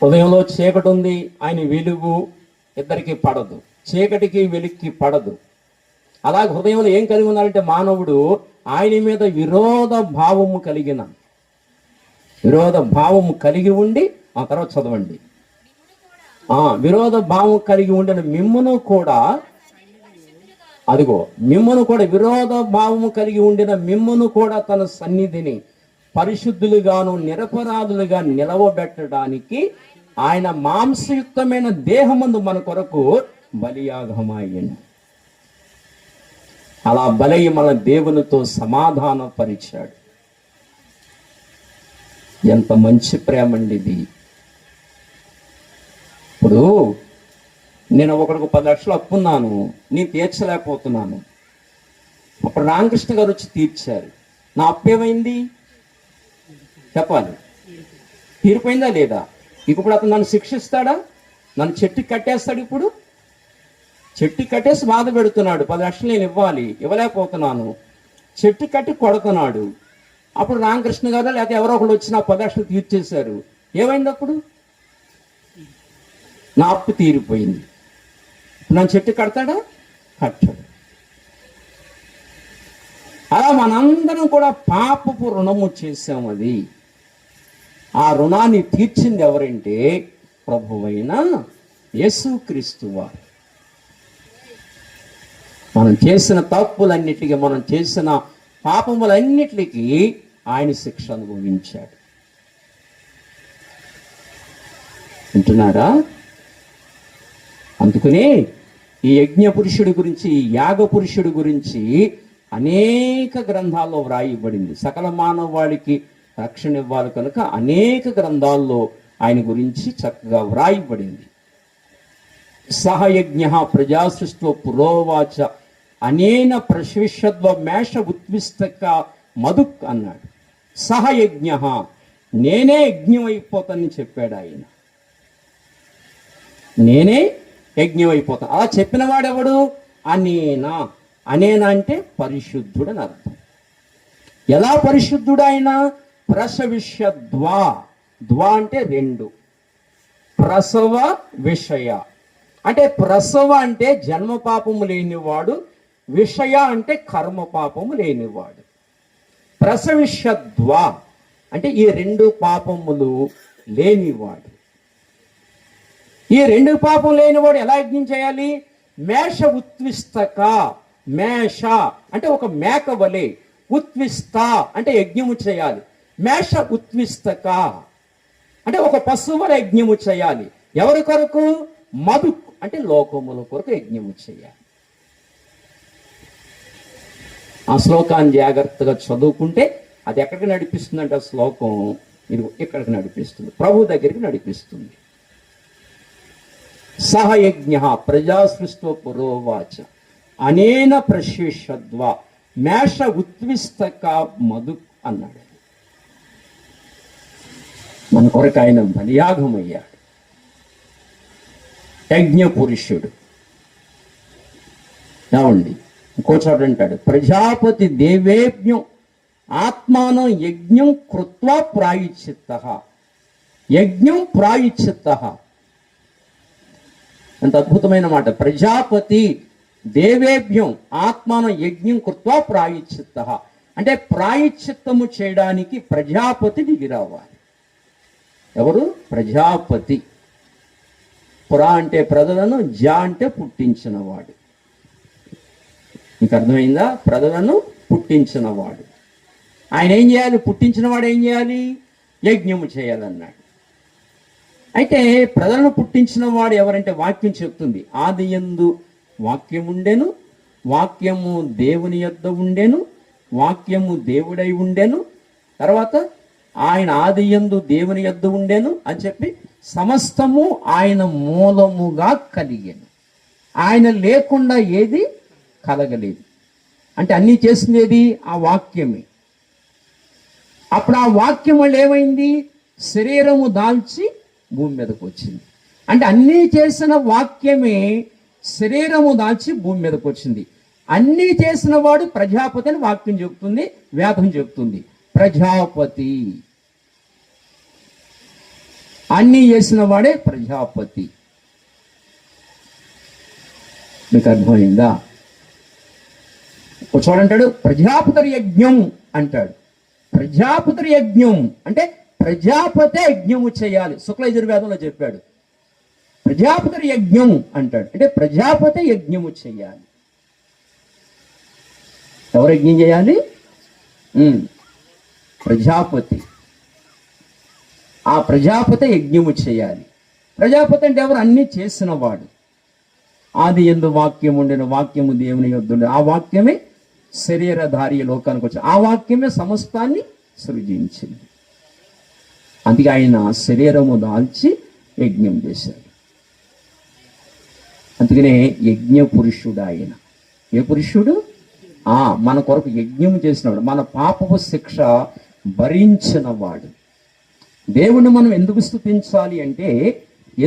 ఉదయంలో చీకటి ఉంది, ఆయన వెలుగు ఇద్దరికి పడదు, చీకటికి వెలుగుకి పడదు. అలాగే హృదయంలో ఏం కలిగి ఉన్నారంటే మానవుడు ఆయన మీద విరోధ భావము కలిగి ఉండి, ఆ తర్వాత చదవండి. విరోధ భావం కలిగి ఉండిన మిమ్మును కూడా, అదిగో మిమ్మును కూడా, విరోధ భావము కలిగి ఉండిన మిమ్మును కూడా తన సన్నిధిని పరిశుద్ధులుగాను నిరపరాధులుగా నిలవబెట్టడానికి ఆయన మాంసయుక్తమైన దేహమందు మన కొరకు బలియాగమయ్యింది. అలా బలయ్యి మన దేవునితో సమాధానపరిచాడు. ఎంత మంచి ప్రేమ అండి ఇది. ఇప్పుడు నేను ఒకడికి 10 లక్షలు అప్పున్నాను, నేను తీర్చలేకపోతున్నాను. అప్పుడు రామకృష్ణ గారు వచ్చి తీర్చారు. నా అప్పు ఏమైంది చెప్పాలి? తీరిపోయిందా లేదా? ఇప్పుడు అతను నన్ను శిక్షిస్తాడా? నన్ను చెట్టుకి కట్టేస్తాడు. ఇప్పుడు చెట్టుకి కట్టేసి బాధ పెడుతున్నాడు. 10 లక్షలు నేను ఇవ్వలేకపోతున్నాను. చెట్టు కట్టి కొడుతున్నాడు. అప్పుడు రామకృష్ణ గారు లేకపోతే ఎవరో ఒకళ్ళు వచ్చి నా 10 లక్షలు తీర్చేశారు. ఏమైంది? అప్పుడు నా అప్పు తీరిపోయింది. నన్ను చెట్టు కడతాడా? కట్టడు. అలా మనందరం కూడా పాపపు రుణము చేసాం. అది ఆ రుణాన్ని తీర్చింది ఎవరంటే ప్రభువైన యేసుక్రీస్తు వారు. మనం చేసిన తప్పులన్నిటికీ, మనం చేసిన పాపములన్నిటికీ ఆయన శిక్ష అనుభవించాడు. వింటున్నారా? అందుకని ఈ యజ్ఞ పురుషుడి గురించి, ఈ యాగ పురుషుడి గురించి అనేక గ్రంథాల్లో వ్రాయబడింది. సకల మానవాళికి రక్షణ ఇవ్వాలి కనుక అనేక గ్రంథాల్లో ఆయన గురించి చక్కగా వ్రాయబడింది. సహయజ్ఞ ప్రజాసృష్టో పురోవాచ అనేన ప్రశిష్యద్వ మేష ఉత్విష్టక మధుక్ అన్నాడు. సహయజ్ఞ, నేనే యజ్ఞం అయిపోతానని చెప్పాడు ఆయన. నేనే యజ్ఞం అయిపోతాను. అలా చెప్పిన వాడెవడు? అనేనా. అనేనా అంటే పరిశుద్ధుడు అని అర్థం. ఎలా పరిశుద్ధుడు ఆయన? ప్రసవిష్యద్వా. ద్వా అంటే రెండు, ప్రసవ విషయ అంటే ప్రసవ అంటే జన్మ పాపము లేనివాడు, విషయ అంటే కర్మ పాపము లేనివాడు. ప్రసవిష్యద్వా అంటే ఈ రెండు పాపములు లేనివాడు. ఈ రెండు పాపం లేనివాడు ఎలా యజ్ఞం చేయాలి? మేష ఉత్విష్టక. మేష అంటే ఒక మేక వలె, ఉత్విష్ట అంటే యజ్ఞము చేయాలి. మేష ఉత్విష్టక అంటే ఒక పశువు వలె యజ్ఞము చేయాలి. ఎవరి కొరకు? మధు అంటే లోకముల కొరకు యజ్ఞము చేయాలి. ఆ శ్లోకాన్ని జాగ్రత్తగా చదువుకుంటే అది ఎక్కడికి నడిపిస్తుందంటే ఆ శ్లోకం ఇది ఇక్కడికి నడిపిస్తుంది, ప్రభు దగ్గరికి నడిపిస్తుంది. సహయజ్ఞ ప్రజాసృష్టో పురోవాచ అనేన ప్రశిష్యద్వ మేష ఉత్విష్టక మధు అన్నాడు. మన కొరకు ఆయన బలియాగమయ్యాడు, యజ్ఞ పురుషుడు. ఏమండి, ఇంకో చోట అంటాడు, ప్రజాపతి దేవేజ్ఞం ఆత్మానం యజ్ఞం కృత్వా ప్రాయశ్చిత్త. యజ్ఞం ప్రాయశ్చిత్త ఎంత అద్భుతమైన మాట. ప్రజాపతి దేవేభ్యం ఆత్మానం యజ్ఞం కృత్వా ప్రాయశ్చిత్త అంటే ప్రాయశ్చిత్తము చేయడానికి ప్రజాపతి దిగి రావాలి. ఎవరు? ప్రజాపతి. పురా అంటే ప్రజలను, జా అంటే పుట్టించినవాడు. మీకు అర్థమైందా? ప్రజలను పుట్టించినవాడు. ఆయన ఏం చేయాలి? పుట్టించినవాడు ఏం చేయాలి? యజ్ఞము చేయాలన్నాడు. అయితే ప్రజలను పుట్టించిన వాడు ఎవరంటే వాక్యం చెప్తుంది, ఆది యందు వాక్యం ఉండెను, వాక్యము దేవుని యొద్ద ఉండెను, వాక్యము దేవుడై ఉండెను, తర్వాత ఆయన ఆది యందు దేవుని యొద్ద ఉండెను అని చెప్పి సమస్తము ఆయన మూలముగా కలిగెను. ఆయన లేకుండా ఏది కలగలేదు. అంటే అన్నీ చేసినది ఆ వాక్యమే. అప్పుడు ఆ వాక్యం వల్ల ఏమైంది? శరీరము దాల్చి భూమి మీదకు వచ్చింది. అంటే అన్నీ చేసిన వాక్యమే శరీరము దాల్చి భూమి మీదకు వచ్చింది. అన్నీ చేసిన వాడు ప్రజాపతి అని వాక్యం చెప్తుంది, వేదం చెప్తుంది. ప్రజాపతి, అన్నీ చేసిన వాడే ప్రజాపతి. మీకు అర్థమైందా? చూడంటాడు ప్రజాపతి యజ్ఞం అంటాడు. ప్రజాపతి యజ్ఞం అంటే ప్రజాపతే యజ్ఞము చేయాలి. శుక్ల యజుర్వేదంలో చెప్పాడు. ప్రజాపతి యజ్ఞం అంటాడు అంటే ప్రజాపతే యజ్ఞము చేయాలి. ఎవరు యజ్ఞం చేయాలి? ప్రజాపతి. ఆ ప్రజాపతి యజ్ఞము చేయాలి. ప్రజాపతి అంటే ఎవరు? అన్నీ చేసిన వాడు. ఆది యందు వాక్యం ఉండెను, వాక్యము దేవుని యొద్ద ఉండెను. ఆ వాక్యమే శరీరధారి లోకానికి వచ్చి ఆ వాక్యమే సమస్తాన్ని సృజించింది. అందుకే ఆయన శరీరము దాల్చి యజ్ఞం చేశాడు. అందుకనే యజ్ఞ పురుషుడు ఆయన. ఏ పురుషుడు? మన కొరకు యజ్ఞం చేసినవాడు, మన పాపపు శిక్ష భరించినవాడు. దేవుని మనం ఎందుకు స్తుతించాలి అంటే,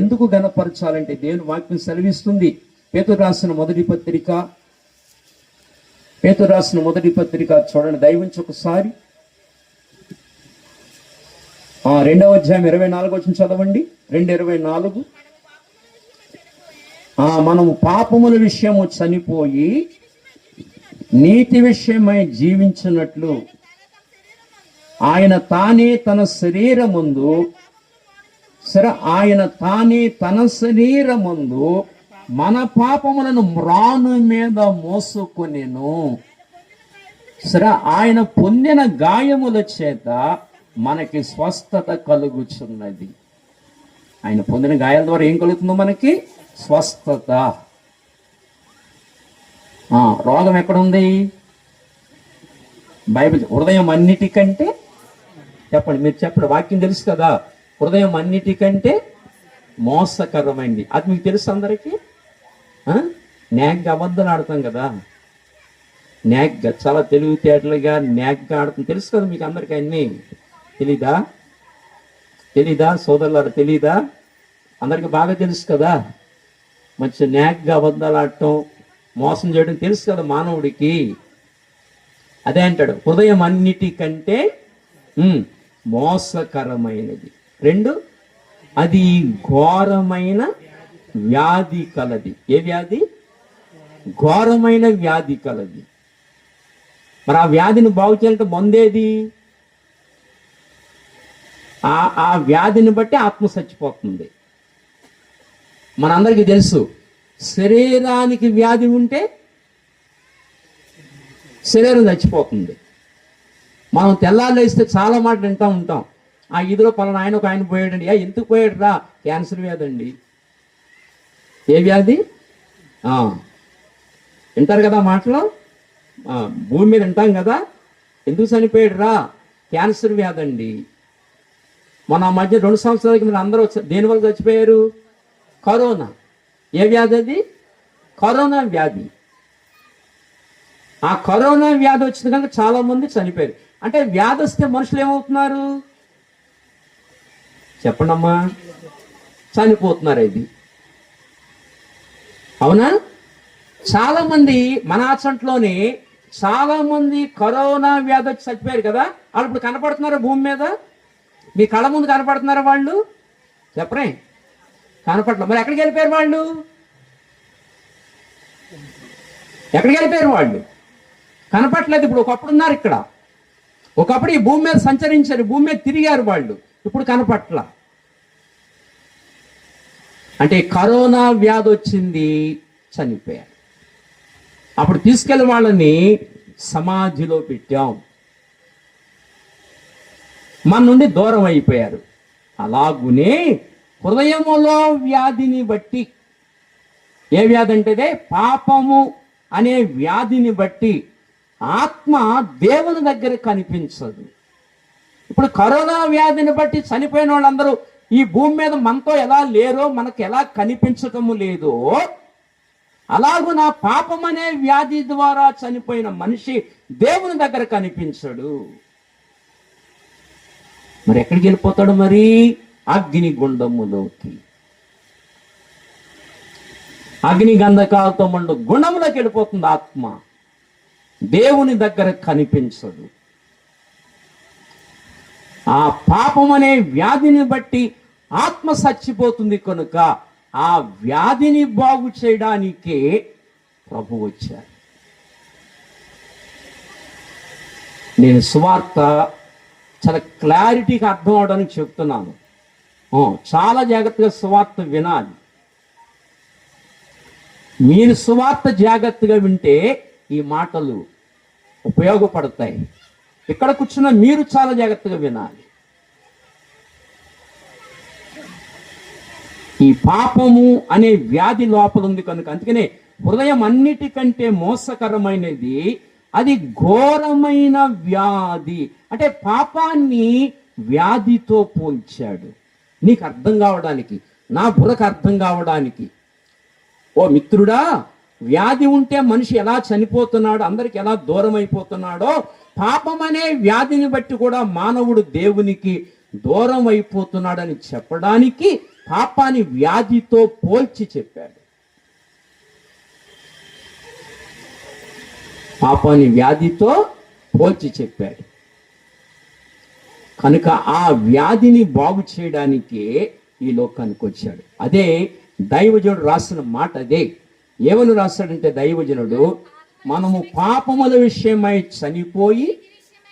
ఎందుకు గణపరచాలంటే దేవుని వాక్యం సెలవిస్తుంది. పేతురు రాసిన మొదటి పత్రిక చూడండి, దయవుంచి ఒకసారి 2వ అధ్యాయం 24 వచనం చదవండి. 2:24. మనము పాపముల విషయము చనిపోయి నీతి విషయమై జీవించినట్లు ఆయన తానే తన శరీరమందు మన పాపములను మ్రాను మీద మోసుకొనెను. ఆయన పొందిన గాయముల చేత మనకి స్వస్థత కలుగుచున్నది. ఆయన పొందిన గాయాల ద్వారా ఏం కలుగుతుందో? మనకి స్వస్థత. రోగం ఎక్కడుంది? బైబిల్. హృదయం అన్నిటికంటే, చెప్పండి మీరు చెప్పండి, వాక్యం తెలుసు కదా, హృదయం అన్నిటికంటే మోసకరమైంది. అది మీకు తెలుసు అందరికీ. న్యాగ్గా అబద్ధాలు ఆడతాం కదా, న్యాగ్గా చాలా తెలివితేటలుగా న్యాగ్గా ఆడతాం, తెలుసు కదా మీకు అందరికీ. అన్నీ తెలీదా సోదరులారు? తెలీదా? అందరికి బాగా తెలుసు కదా. మంచి న్యాగ్గా అబద్ధాలు ఆడటం, మోసం చేయడం తెలుసు కదా మానవుడికి. అదే అంటాడు, హృదయం అన్నిటికంటే మోసకరమైనది. 2, అది ఘోరమైన వ్యాధి కలది. ఏ వ్యాధి? ఘోరమైన వ్యాధి కలది. మరి ఆ వ్యాధిని బాగు చేయాలంటే మందేది? ఆ వ్యాధిని బట్టి ఆత్మ చచ్చిపోతుంది. మనందరికీ తెలుసు, శరీరానికి వ్యాధి ఉంటే శరీరం చచ్చిపోతుంది. మనం తెల్లారు లేస్తే చాలా మాటలు వింటూ ఉంటాం. ఇదిలో పలానా ఒక ఆయన పోయాడండి. ఎందుకు పోయాడు రా? క్యాన్సర్ వ్యాధి అండి. ఏ వ్యాధి? వింటారు కదా మాటలు, భూమి మీద వింటాం కదా. ఎందుకు చనిపోయాడు రా? క్యాన్సర్ వ్యాధి అండి. మన మధ్య 2 సంవత్సరాలకి మీరు అందరూ దేనివల్ల చచ్చిపోయారు? కరోనా. ఏ వ్యాధి అది? కరోనా వ్యాధి. ఆ కరోనా వ్యాధి వచ్చింది కనుక చాలా మంది చనిపోయారు. అంటే వ్యాధి వస్తే మనుషులు ఏమవుతున్నారు చెప్పండమ్మా? చనిపోతున్నారు. ఇది అవునా? చాలా మంది మన ఆచంట్లోనే చాలా మంది కరోనా వ్యాధి వచ్చి చచ్చిపోయారు కదా. వాళ్ళు ఇప్పుడు కనపడుతున్నారా భూమి మీద? మీ కళ్ళ ముందు కనపడుతున్నారా వాళ్ళు? చెప్పరే, కనపడలేదు. మరి ఎక్కడికి వెళ్ళిపోయారు వాళ్ళు? ఎక్కడికి వెళ్ళిపోయారు వాళ్ళు? కనపట్లేదు. ఇప్పుడు ఒకప్పుడు ఉన్నారు ఇక్కడ, ఒకప్పుడు ఈ భూమి మీద సంచరించారు, భూమి మీద తిరిగారు వాళ్ళు, ఇప్పుడు కనపట్ల. అంటే కరోనా వ్యాధి వచ్చింది, చనిపోయారు. అప్పుడు తీసుకెళ్ళి వాళ్ళని సమాధిలో పెట్టాం, మన నుండి దూరం అయిపోయారు. అలాగునే హృదయములో వ్యాధిని బట్టి, ఏ వ్యాధి అంటే పాపము అనే వ్యాధిని బట్టి ఆత్మ దేవుని దగ్గర కనిపించదు. ఇప్పుడు కరోనా వ్యాధిని బట్టి చనిపోయిన వాళ్ళందరూ ఈ భూమి మీద మనతో ఎలా లేరో, మనకు ఎలా కనిపించటము లేదో, అలాగూ నా పాపం అనే వ్యాధి ద్వారా చనిపోయిన మనిషి దేవుని దగ్గర కనిపించడు. మరి ఎక్కడికి వెళ్ళిపోతాడు? మరి అగ్ని గుండములోకి, అగ్ని గంధకాలతో మండు గుండములోకి వెళ్ళిపోతుంది ఆత్మ. దేవుని దగ్గర కనిపించదు. ఆ పాపం అనే వ్యాధిని బట్టి ఆత్మ చచ్చిపోతుంది కనుక ఆ వ్యాధిని బాగు చేయడానికే ప్రభు వచ్చారు. నేను సువార్త చాలా క్లారిటీగా అర్థం అవడానికి చెప్తున్నాను. చాలా జాగ్రత్తగా సువార్త వినాలి. మీరు సువార్త జాగ్రత్తగా వింటే ఈ మాటలు ఉపయోగపడతాయి. ఇక్కడ కూర్చున్న మీరు చాలా జాగ్రత్తగా వినాలి. ఈ పాపము అనే వ్యాధి లోపల ఉంది కనుక, అందుకనే హృదయం అన్నిటికంటే మోసకరమైనది, అది ఘోరమైన వ్యాధి. అంటే పాపాన్ని వ్యాధితో పోల్చాడు. నీకు అర్థం కావడానికి, నా బుర్రకు అర్థం కావడానికి. ఓ మిత్రుడా, వ్యాధి ఉంటే మనిషి ఎలా చనిపోతున్నాడో, అందరికి ఎలా దూరం అయిపోతున్నాడో, పాపం అనే వ్యాధిని బట్టి కూడా మానవుడు దేవునికి దూరం అయిపోతున్నాడని చెప్పడానికి పాపాన్ని వ్యాధితో పోల్చి చెప్పాడు. పాపాన్ని వ్యాధితో పోల్చి చెప్పాడు కనుక ఆ వ్యాధిని బాగు చేయడానికే ఈ లోకానికి వచ్చాడు. అదే దైవజనుడు రాసిన మాట. అదే ఏమని రాశాడంటే దైవజనుడు, మనము పాపముల విషయమై చనిపోయి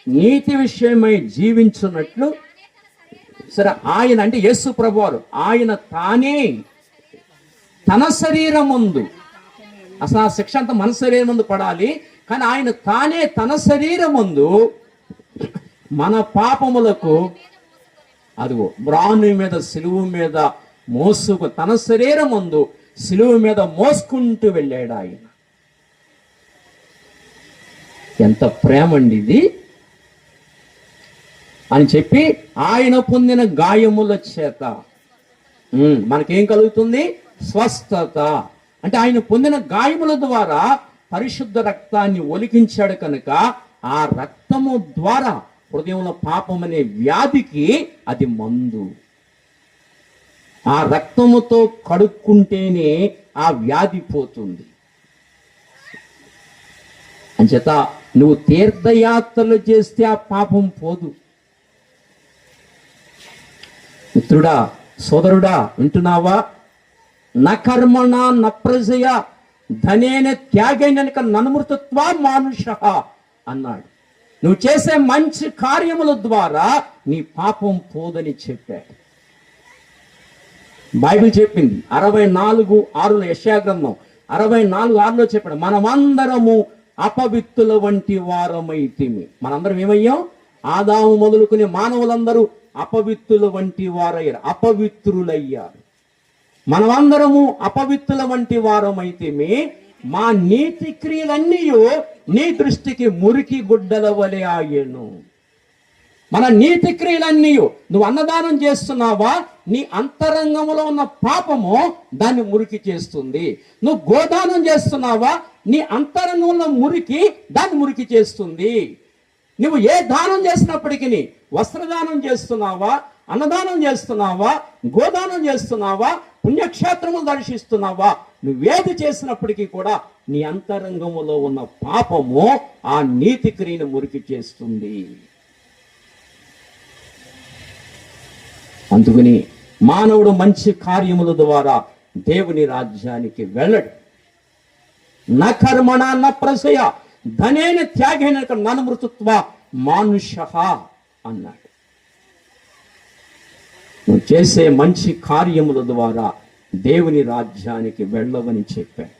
నీతి విషయమై జీవించున్నట్లు. సరే, ఆయన అంటే యేసు ప్రభువారు, ఆయన తానే తన శరీరం ముందు, అసలు ఆ శిక్ష అంతా మన శరీరం ముందు పడాలి, కానీ ఆయన తానే తన శరీరం ముందు మన పాపములకు అదిగో మ్రాను మీద సిలువు మీద మోసుకు, తన శరీరం ముందు సిలువు మీద మోసుకుంటూ వెళ్ళాడు ఆయన. ఎంత ప్రేమ అండి ఇది అని చెప్పి, ఆయన పొందిన గాయముల చేత మనకేం కలుగుతుంది? స్వస్థత. అంటే ఆయన పొందిన గాయముల ద్వారా పరిశుద్ధ రక్తాన్ని ఒలికించాడు కనుక ఆ రక్తము ద్వారా హృదయంలో పాపం అనే వ్యాధికి అది మందు. ఆ రక్తముతో కడుక్కుంటేనే ఆ వ్యాధి పోతుంది. అంచేత నువ్వు తీర్థయాత్రలు చేస్తే ఆ పాపం పోదు. మిత్రుడా, సోదరుడా, వింటున్నావా? న కర్మణ న ప్రజయ ధనేన త్యాగైన ననుమృతత్వ మానుష అన్నాడు. నువ్వు చేసే మంచి కార్యముల ద్వారా నీ పాపం పోదని చెప్పాడు. బైబిల్ చెప్పింది 64:6 యెషయా గ్రంథం 64:6 చెప్పాడు, మనమందరము అపవిత్రుల వంటి వారమైతిమి. మనందరం ఏమయ్యాం? ఆదాము మొదలుకుని మానవులందరూ అపవిత్రుల వంటి వారయ్యారు, అపవిత్రులయ్యారు. మనమందరము అపవిత్రుల వంటి వారమైతిమి, మా నీతి క్రియలన్నీ నీ దృష్టికి మురికి గుడ్డల వలె ఆయను. మన నీతి క్రియలన్నీ, నువ్వు అన్నదానం చేస్తున్నావా, నీ అంతరంగంలో ఉన్న పాపము దాన్ని మురికి చేస్తుంది. నువ్వు గోదానం చేస్తున్నావా, నీ అంతరంగంలో మురికి దాన్ని మురికి చేస్తుంది. నువ్వు ఏ దానం చేసినప్పటికీ, వస్త్రదానం చేస్తున్నావా, అన్నదానం చేస్తున్నావా, గోదానం చేస్తున్నావా, పుణ్యక్షేత్రములు దర్శిస్తున్నావా, నువ్వేది చేసినప్పటికీ కూడా నీ అంతరంగములో ఉన్న పాపము ఆ నీతి క్రియను మురికి చేస్తుంది. అందుకని మానవుడు మంచి కార్యముల ద్వారా దేవుని రాజ్యానికి వెళ్ళడు. న కర్మణ న ప్రసయ ధనేన త్యాగేన ననుమృతత్వ మానుష అన్నాడు. నువ్వు చేసే మంచి కార్యముల ద్వారా దేవుని రాజ్యానికి వెళ్ళవని చెప్పాడు.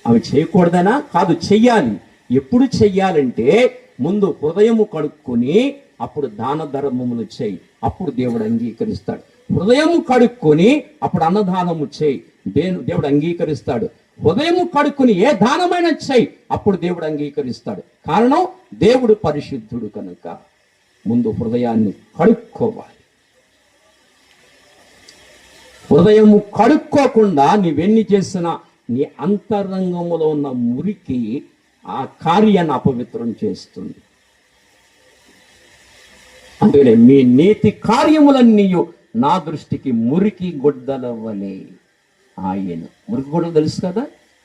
అవి చేయకూడదనా? కాదు, చెయ్యాలి. ఎప్పుడు చెయ్యాలంటే ముందు హృదయము కడుక్కొని అప్పుడు దాన ధర్మములు చేయి, అప్పుడు దేవుడు అంగీకరిస్తాడు. హృదయము కడుక్కొని అప్పుడు అన్నదానము చేయి, దేవుడు అంగీకరిస్తాడు. హృదయము కడుక్కొని ఏ దానమైనా చేయి, అప్పుడు దేవుడు అంగీకరిస్తాడు. కారణం, దేవుడు పరిశుద్ధుడు కనుక ముందు హృదయాన్ని కడుక్కోవాలి. హృదయము కడుక్కోకుండా నీవెన్ని చేసినా నీ అంతరంగములో ఉన్న మురికి ఆ కార్యాన్ని అపవిత్రం చేస్తుంది. అందుకనే మీ నీతి కార్యములన్నీ నా దృష్టికి మురికి గుడ్డల వలె ఆయన. మురికి గుడ్డలు తెలుసు కదా,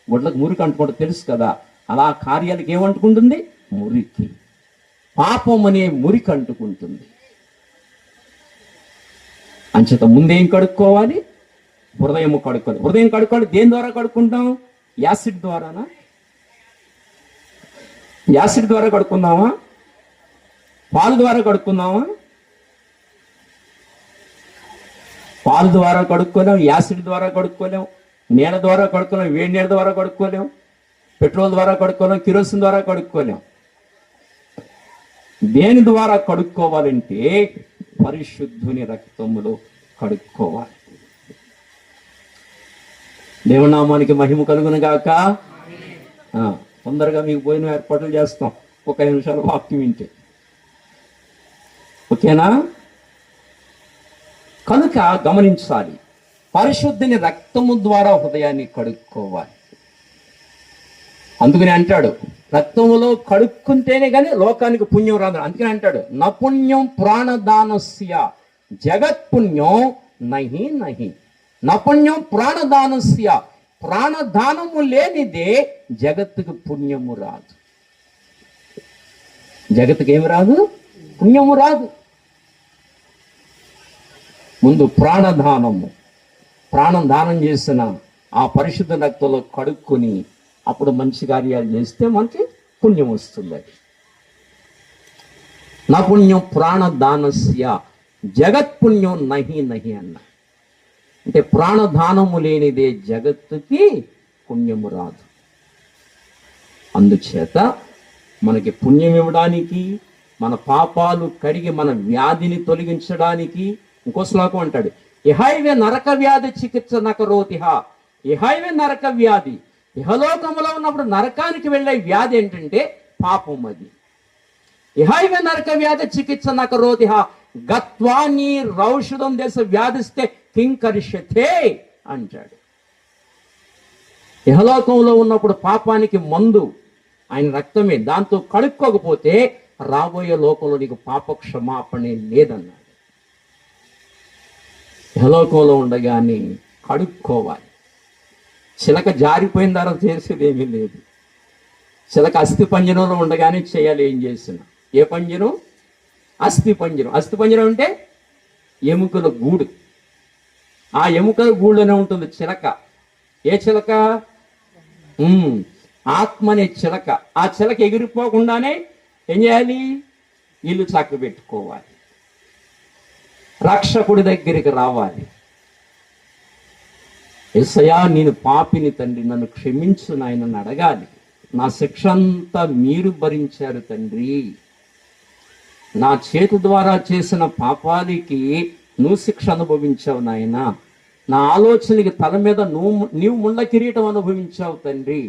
గుడ్లకు మురికి అంటుకోవడం తెలుసు కదా. అలా కార్యాలకు ఏమంటుకుంటుంది? మురికి. పాపం అనే మురికి అంటుకుంటుంది. అంచేత ముందేం కడుక్కోవాలి? హృదయం కడుక్కోవాలి. హృదయం కడుక్కోవాలి. దేని ద్వారా కడుక్కుంటాం? యాసిడ్ ద్వారానా? యాసిడ్ ద్వారా కడుక్కుందామా? పాలు ద్వారా కడుక్కుందామా? పాలు ద్వారా కడుక్కోలేం, యాసిడ్ ద్వారా కడుక్కోలేం, నీళ్ళ ద్వారా కడుక్కోలేం, వేడి నీళ్ళ ద్వారా కడుక్కోలేం, పెట్రోల్ ద్వారా కడుక్కోలేం, కిరోసిన్ ద్వారా కడుక్కోలేం. దేని ద్వారా కడుక్కోవాలంటే పరిశుద్ధుని రక్తములో కడుక్కోవాలి. దేవునామానికి మహిమ కలుగును గాక. తొందరగా మీకు భోజనం ఏర్పాట్లు చేస్తాం, ఒక 5 నిమిషాలు వాక్యం వింటే. ఓకేనా? కనుక గమనించాలి, పరిశుద్ధిని రక్తము ద్వారా హృదయాన్ని కడుక్కోవాలి. అందుకని అంటాడు, రక్తములో కడుక్కుంటేనే కానీ లోకానికి పుణ్యం రాదు. అందుకని అంటాడు, నపుణ్యం ప్రాణదానస్య జగత్పుణ్యం నహి నహి. నపుణ్యం ప్రాణదానస్య, ప్రాణదానము లేనిదే జగత్తుకు పుణ్యము రాదు. జగత్తుకు ఏమి రాదు? పుణ్యము రాదు. ముందు ప్రాణదానము, ప్రాణం దానం చేసిన ఆ పరిశుద్ధ రక్తంలో కడుక్కొని అప్పుడు మంచి కార్యాలు చేస్తే మనకి పుణ్యం వస్తుంది. నా పుణ్యం ప్రాణదానస్య జగత్పుణ్యం నహి నహి అన్న. అంటే ప్రాణదానము లేనిదే జగత్తుకి పుణ్యము రాదు. అందుచేత మనకి పుణ్యం ఇవ్వడానికి, మన పాపాలు కడిగి మన వ్యాధిని తొలగించడానికి ఇంకో శ్లోకం అంటాడు, ఇహైవే నరక వ్యాధి చికిత్స నకరోతిహ. ఇహైవే నరక వ్యాధి, ఇహలోకములో ఉన్నప్పుడు నరకానికి వెళ్ళే వ్యాధి ఏంటంటే పాపం అది. ఇహైవ నరక వ్యాధి చికిత్స నకరోతిహ గత్వాని రౌషధం దేశ వ్యాధిస్తే కింకరిష్యతే అంటాడు. ఇహలోకంలో ఉన్నప్పుడు పాపానికి మందు ఆయన రక్తమే, దాంతో కడుక్కోకపోతే రాబోయే లోకంలో నీకు పాప క్షమాపణ లేదన్నాడు. ఇహలోకంలో ఉండగానే కడుక్కోవాలి. చిలక జారిపోయిన తర్వాత చేసేది ఏమీ లేదు. చిలక అస్థి పంజరంలో ఉండగానే చేయాలి ఏం చేసిన. ఏ పంజరం? అస్థి పంజరం. అస్థి పంజరం అంటే ఎముకల గూడు. ఆ ఎముకల గూడులోనే ఉంటుంది చిలక. ఏ చిలక? ఆత్మ అనే చిలక. ఆ చిలక ఎగిరిపోకుండానే ఏం చేయాలి? ఇల్లు చక్క పెట్టుకోవాలి, రక్షకుడి దగ్గరికి రావాలి. యేసయ్యా నేను పాపిని తండ్రి, నన్ను క్షమించు నాయనని అడగాలి. నా శిక్ష అంతా మీరు భరించారు తండ్రి, నా చేతి ద్వారా చేసిన పాపానికి నువ్వు శిక్ష అనుభవించావు నాయన, నా ఆలోచనకి తల మీద నీవు ముళ్ళ కిరీటం అనుభవించావు తండ్రి.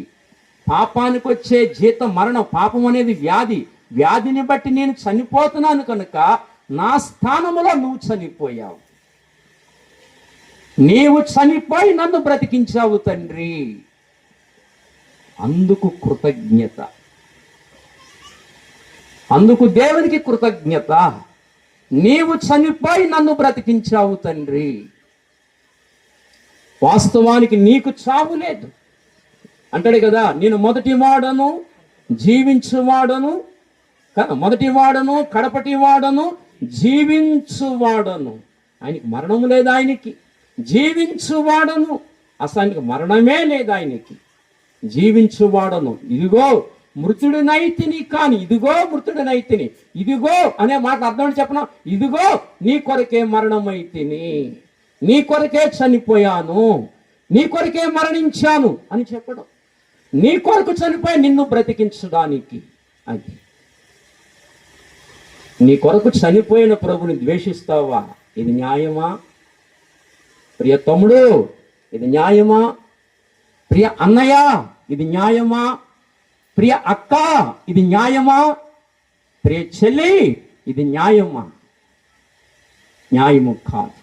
పాపానికి వచ్చే జీతం మరణం. పాపం అనేది వ్యాధి. వ్యాధిని బట్టి నేను చనిపోతున్నాను కనుక నా స్థానంలో నువ్వు చనిపోయావు. నీవు చనిపోయి నన్ను బ్రతికించావు తండ్రి, అందుకు కృతజ్ఞత. అందుకు దేవునికి కృతజ్ఞత. నీవు చనిపోయి నన్ను బ్రతికించావు తండ్రి. వాస్తవానికి నీకు చావు లేదు అంటాడు కదా. నేను మొదటి వాడను, జీవించువాడను, మొదటి వాడను, కడపటి వాడను, జీవించువాడను. ఆయనకి మరణము లేదు. ఆయనకి జీవించువాడను, అసలు ఆయనకి మరణమే లేదు. ఆయనకి జీవించువాడను. ఇదిగో మృతుడినైతిని, కానీ ఇదిగో మృతుడినైతిని. ఇదిగో అనే మాట అర్థం చెప్పను. ఇదిగో నీ కొరకే మరణమైతిని, నీ కొరకే చనిపోయాను, నీ కొరకే మరణించాను అని చెప్పడం. నీ కొరకు చనిపోయి నిన్ను బ్రతికించడానికి. అది నీ కొరకు చనిపోయిన ప్రభుని ద్వేషిస్తావా? ఇది న్యాయమా? ప్రియ తమ్ముడు, ఇది న్యాయమా? ప్రియ అన్నయ్య, ఇది న్యాయమా? ప్రియ అక్క, ఇది న్యాయమా? ప్రియ చెల్లి, ఇది న్యాయమా? న్యాయము కాదు.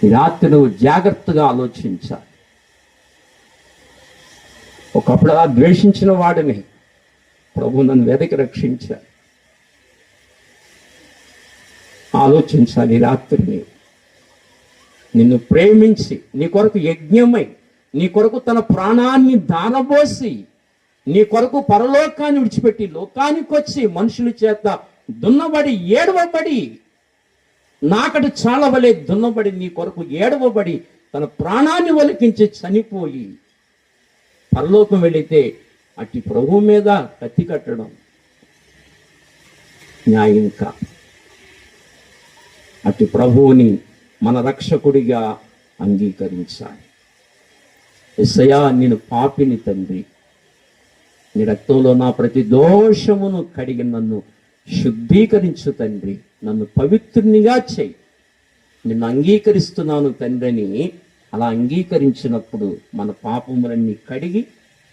ఈ రాత్రి నువ్వు జాగ్రత్తగా ఆలోచించాలి. ఒకప్పుడు అలా ద్వేషించిన వాడిని ప్రభు నన్ను వెదకి రక్షించాలి. ఆలోచించాలి. ఈ రాత్రిని నిన్ను ప్రేమించి, నీ కొరకు యజ్ఞమై, నీ కొరకు తన ప్రాణాన్ని దానబోసి, నీ కొరకు పరలోకాన్ని విడిచిపెట్టి లోకానికి వచ్చి మనుషుల చేత దున్నబడి ఏడవబడి, నాకటి చాలవలే దున్నబడి, నీ కొరకు ఏడవబడి తన ప్రాణాన్ని ఒలికించి చనిపోయి పరలోకం వెళితే అట్టి ప్రభు మీద కత్తి కట్టడం న్యాయం కాదు. అట్టి ప్రభువుని మన రక్షకుడిగా అంగీకరించాలి. యేసయ్యా నేను పాపిని తండ్రి, నీ రక్తంలో నా ప్రతి దోషమును కడిగి నన్ను శుద్ధీకరించు తండ్రి, నన్ను పవిత్రునిగా చేయి, నిన్ను అంగీకరిస్తున్నాను తండ్రి అని అలా అంగీకరించినప్పుడు మన పాపములన్నీ కడిగి,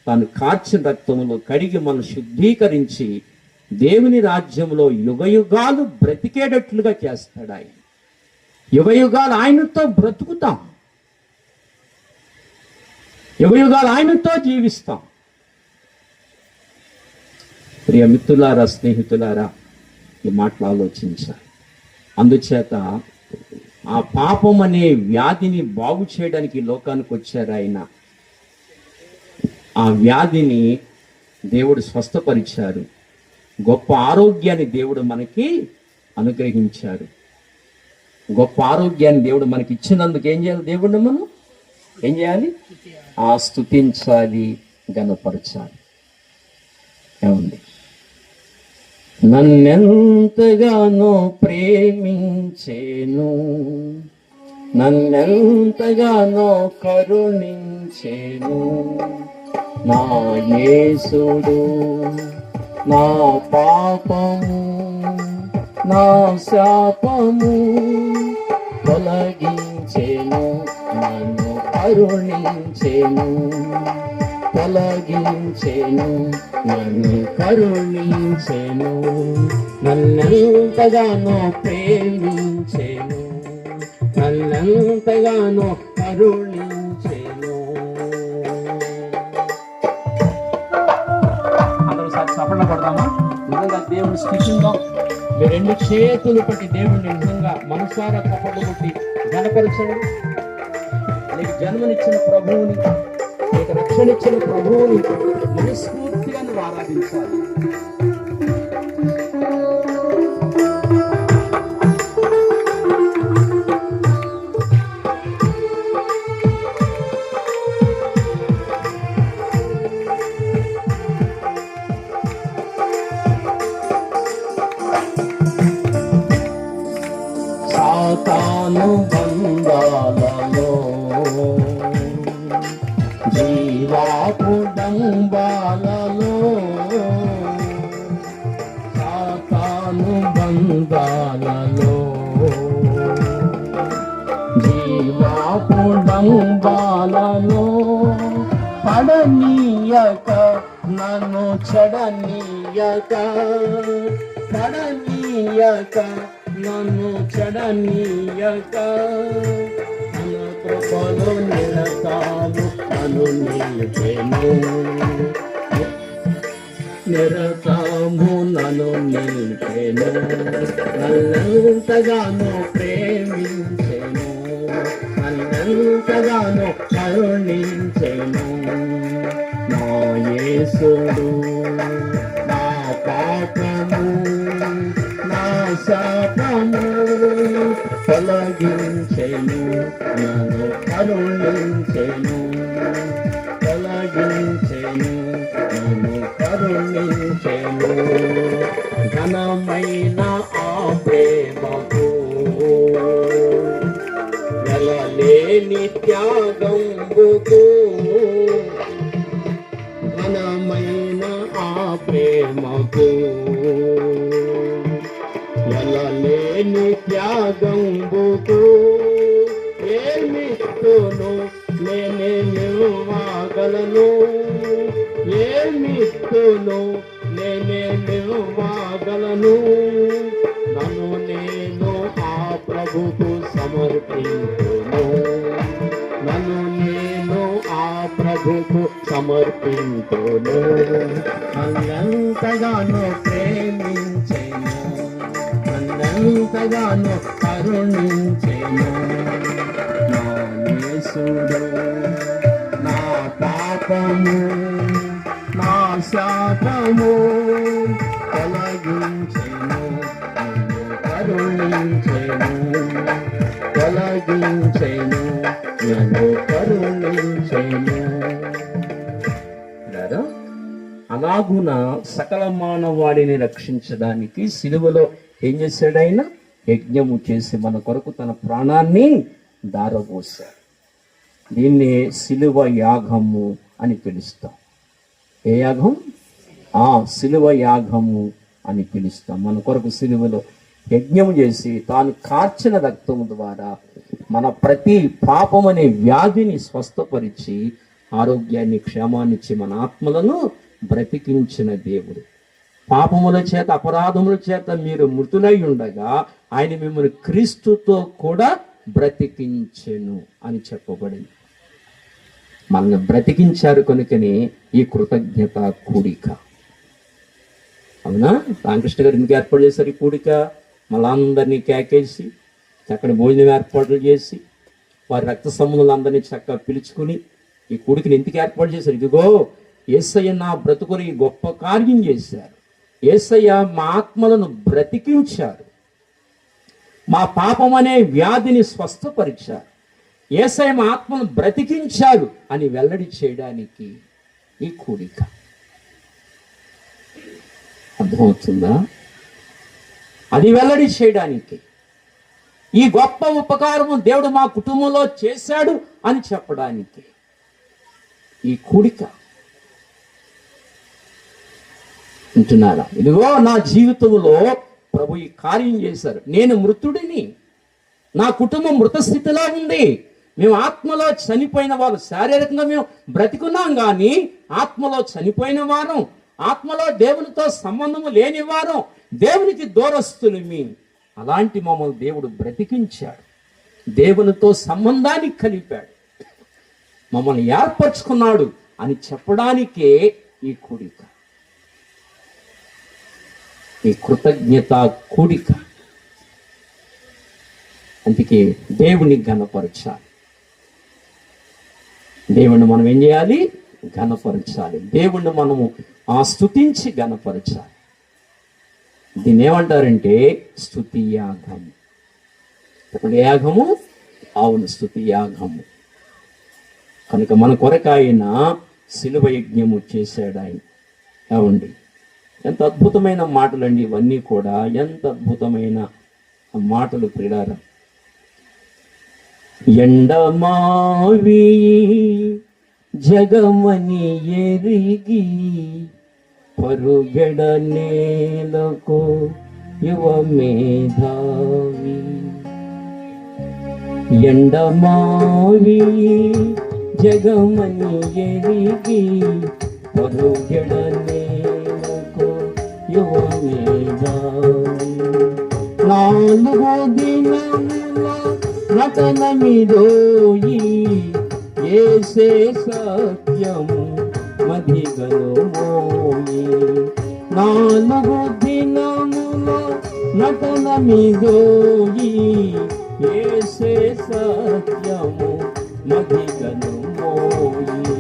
తాను కార్చిన రక్తంలో కడిగి మనం శుద్ధీకరించి దేవుని రాజ్యంలో యుగయుగాలు బ్రతికేటట్లుగా చేస్తాడు ఆయన. యుగయుగాలు ఆయనతో బ్రతుకుతాం, యుగయుగాలు ఆయనతో జీవిస్తాం. ప్రియ మిత్రులారా, స్నేహితులారా, ఈ మాటలు ఆలోచించాలి. అందుచేత ఆ పాపం అనే వ్యాధిని బాగు చేయడానికి లోకానికి వచ్చారు ఆయన. ఆ వ్యాధిని దేవుడు స్వస్థపరిచారు. గొప్ప ఆరోగ్యాన్ని దేవుడు మనకి అనుగ్రహించారు. గొప్ప ఆరోగ్యాన్ని దేవుడు మనకి ఇచ్చినందుకు ఏం చేయాలి? దేవుడిని మనం ఏం చేయాలి? స్తుతించాలి, గణపరచాలి. ఏముంది? నన్నెంతగానో ప్రేమించేను, నన్నెంతగానో కరుణించేను నా యేసుడు, నా పాపము నా శాపము తొలగించెను, నన్ను కరుణించెను, తొలగించెను, నన్ను కరుణించెను, నన్నెంతగానో ప్రేమించెను, నన్నెంతగానో కరుణించెను. అందరూ సార్ చప్పట్లు కొడదామా? నిజంగా దేవుని స్థితిందాం. మీ రెండు చేతులు పట్టి దేవుడిని నిజంగా మనసారా చప్పట్లు కొట్టి ఘనపరచండి. నీకు జన్మనిచ్చిన ప్రభువుని, నీకు రక్షణ ఇచ్చిన ప్రభువుని మనస్ఫూర్తిగా నువ్వు ఆరాధించాలి. సాతాను బంధాలలో జీవాపుడంబాలలో, సాతాను బంధాలలో జీవాపుడంబాలలో పడనీయక, నన్ను చెడనీయక, పడనీయక, నన్ను చెడనీయక, తన కృపలో నిరతాము నన్ను నిలిపెను, నిరతాము నన్ను నిలిపెను, నన్నెంతగానో ప్రేమించెను, నన్నెంతగానో కరుణించెను. నా యేసుడు నా పాపము నా శాపము తొలగించెను, నన్ను కరుణించెను, తొలగించెను, నన్ను కరుణించెను. ఘనమైన ఆ ప్రేమకు వెలలేని త్యాగంబుకు, ఘనమైన ఆ ప్రేమకు వెలలేని త్యాగంబుకు ఏమిస్తును నేనేమివ్వగలను, ఏమిస్తును నేనేమివ్వగలను. నన్ను నేను ఆ ప్రభుకు సమర్పించును, నన్ను నేను ఆ ప్రభుకు సమర్పించును. నన్నెంతగానో ప్రేమించెను, నన్నెంతగానో కరుణించెను. నా యేసుడు నా పాపము నా శాపము తొలగించెను, నన్ను కరుణించెను, తొలగించెను, నన్ను కరుణించెను. అలాగున సకల మానవాడిని రక్షించడానికి సిలువలో ఏం చేశాడు? ఆయన యజ్ఞము చేసి మన కొరకు తన ప్రాణాన్ని దారబోశాడు. దీన్ని సిలువ యాగము అని పిలుస్తాం. ఏ యాగం? సిలువ యాగము అని పిలుస్తాం. మన కొరకు సిలువలో యజ్ఞము చేసి తాను కార్చిన రక్తము ద్వారా మన ప్రతి పాపం అనే వ్యాధిని స్వస్థపరిచి ఆరోగ్యాన్ని క్షేమాన్నిచ్చి మన ఆత్మలను బ్రతికించిన దేవుడు. పాపముల చేత అపరాధముల చేత మీరు మృతులై ఉండగా ఆయన మిమ్మల్ని క్రీస్తుతో కూడా బ్రతికించెను అని చెప్పబడింది. మనల్ని బ్రతికించారు కనుకని ఈ కృతజ్ఞత కూడిక. అవునా? రామకృష్ణ గారు ఎందుకు ఏర్పాటు చేశారు ఈ కూడిక? మళ్ళా అందరినీ కేకేసి చక్కని భోజనం ఏర్పాట్లు చేసి వారి రక్త సంబంధులందరినీ చక్కగా పిలుచుకుని ఈ కూడికని ఎందుకు ఏర్పాటు చేశారు? ఇదిగో యేసయ్య నా బ్రతుకుని ఈ గొప్ప కార్యం చేశారు. యేసయ్య మా ఆత్మలను బ్రతికించారు, మా పాపం అనే వ్యాధిని స్వస్థపరిచారు, యేసయ్య మా ఆత్మను బ్రతికించారు అని వెల్లడి చేయడానికి ఈ కూడిక. అర్థమవుతుందా? అది వెల్లడి చేయడానికి, ఈ గొప్ప ఉపకారము దేవుడు మా కుటుంబంలో చేశాడు అని చెప్పడానికి ఈ కూడిక. వింటున్నారా? ఇదిగో నా జీవితంలో ప్రభు ఈ కార్యం చేశారు. నేను మృతుడిని, నా కుటుంబం మృత స్థితిలో ఉంది, మేము ఆత్మలో చనిపోయిన వారు. శారీరకంగా మేము బ్రతికున్నాం కానీ ఆత్మలో చనిపోయిన వారం, ఆత్మలో దేవునితో సంబంధము లేని వారం, దేవునికి దూరస్తులు మేము. అలాంటి మమ్మల్ని దేవుడు బ్రతికించాడు, దేవునితో సంబంధాన్ని కలిపాడు, మమ్మల్ని ఏర్పరచుకున్నాడు అని చెప్పడానికే ఈ కూడిక, ఈ కృతజ్ఞత కూడిక. అందుకే దేవుని ఘనపరచాలి. దేవుణ్ణి మనం ఏం చేయాలి? ఘనపరచాలి. దేవుణ్ణి మనము స్తుతించి ఘనపరచాలి. దీన్ని ఏమంటారంటే స్తుతి యాగము. ఇప్పుడు యాగము, అవును స్తుతి యాగము. కనుక మన కొరకు ఆయన శిలువ యజ్ఞము చేశాడు ఆయన. ఏమండి, ఎంత అద్భుతమైన మాటలండి ఇవన్నీ కూడా, ఎంత అద్భుతమైన మాటలు ప్రియులారా. ఎండమావి జగమని ఎరిగి పరుగెడ నేలకు యువ మేధావి. ఎండమావి జగమని ఎరిగి పరుగెడ నేలకు యువ మేధావి. 4 దినముల నటనమిదోయి యేసే సత్యము మదిగను మోయి. 4 దినముల నటనమిదోయి యేసే సత్యము మదిగను మోయి.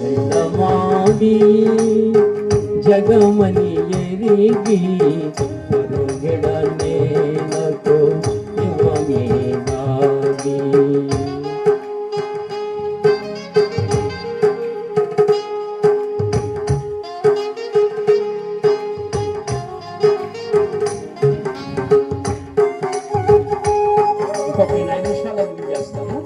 ఎండమావి జగమని ఎరిగి పరుగెడ నేలకు యువ మేధావి. ఇంకొక 5 నిమిషాలు అభివృద్ధి చేస్తాము.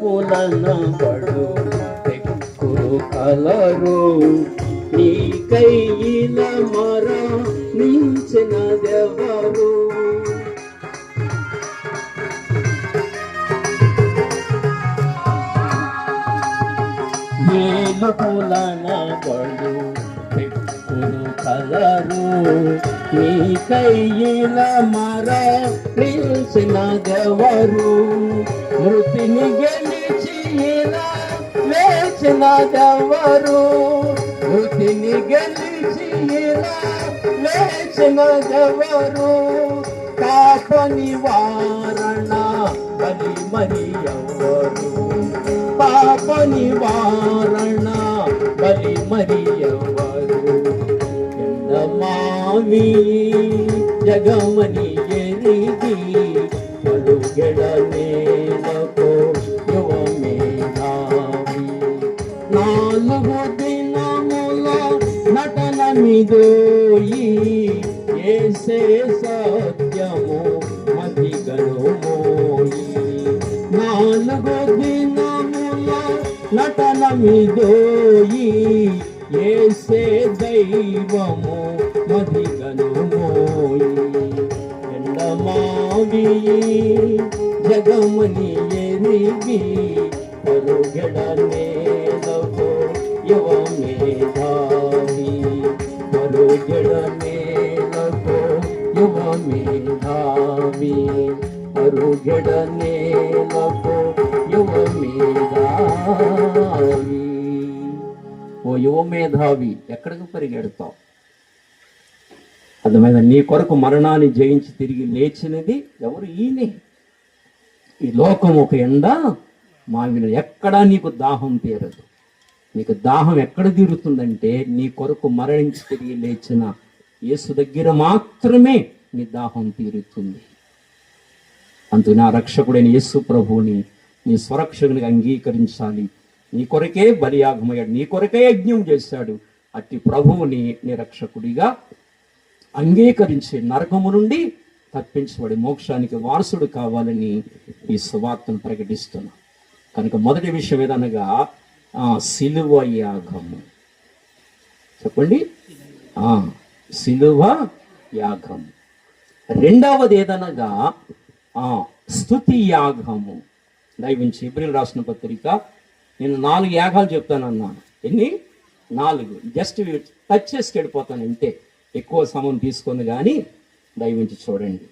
వేలుపులనబడు పెక్కులు కలరు నీ కైల మర నించిన దేవరు. వేలుపులనబడు పెక్కులు కలరు నీ కైల మర నించిన దేవరు. మృతిని గెలిచి లేచిన దేవరు. మృతిని గెలిచి లేచిన దేవరు. పాప నివారణ బలి మరి ఎవరు. పాప నివారణ బలి మరి ఎవరు. ఎండమావి జగమని ఎరిగి పరుగెడ నేలకు యువ మేధావి. 4 దినముల నటనమిదోయి యేసే సత్యము మదిగను మోయి. 4 దినముల నటనమిదోయి యేసే దైవము మదిగను మోయి. ఎండమావి జగమని ఎరిగి పరుగెడ నేలకు యువ మేధావి. పరుగెడ నేలకు యువ మేధావి. పరుగెడ నేలకు యువ మేధావి. ఓ యువ మేధావి, ఎక్కడికి పరిగెడతావు? అర్థమైందా? నీ కొరకు మరణాన్ని జయించి తిరిగి లేచినది ఎవరు? ఈయనే. ఈ లోకం ఒక ఎండ మావిన. ఎక్కడా నీకు దాహం తీరదు. నీకు దాహం ఎక్కడ తీరుతుందంటే నీ కొరకు మరణించి తిరిగి లేచిన యేసు దగ్గర మాత్రమే నీ దాహం తీరుతుంది. అందు నా రక్షకుడైన యేసు ప్రభువుని నీ స్వరక్షకునిగా అంగీకరించాలి. నీ కొరకే బలియాగమయ్యాడు, నీ కొరకే యజ్ఞం చేశాడు. అట్టి ప్రభువుని నీ రక్షకుడిగా అంగీకరించి నరకము నుండి తప్పించబడి మోక్షానికి వారసుడు కావాలని ఈ సువార్తను ప్రకటిస్తున్నాం. కనుక మొదటి విషయం ఏదనగా సిలువ యాగము. చెప్పండి, సిలువ యాగము. రెండవది ఏదనగా స్తుతి యాగము. దయవించి హెబ్రీయులకు రాసిన పత్రిక, నేను 4 యాగాలు చెప్తానన్నాను. ఎన్ని? 4. జస్ట్ టచ్ చేసి వెళ్ళిపోతాను అంతే, ఎక్కువ సమయం తీసుకొని. కానీ దయవించి చూడండి,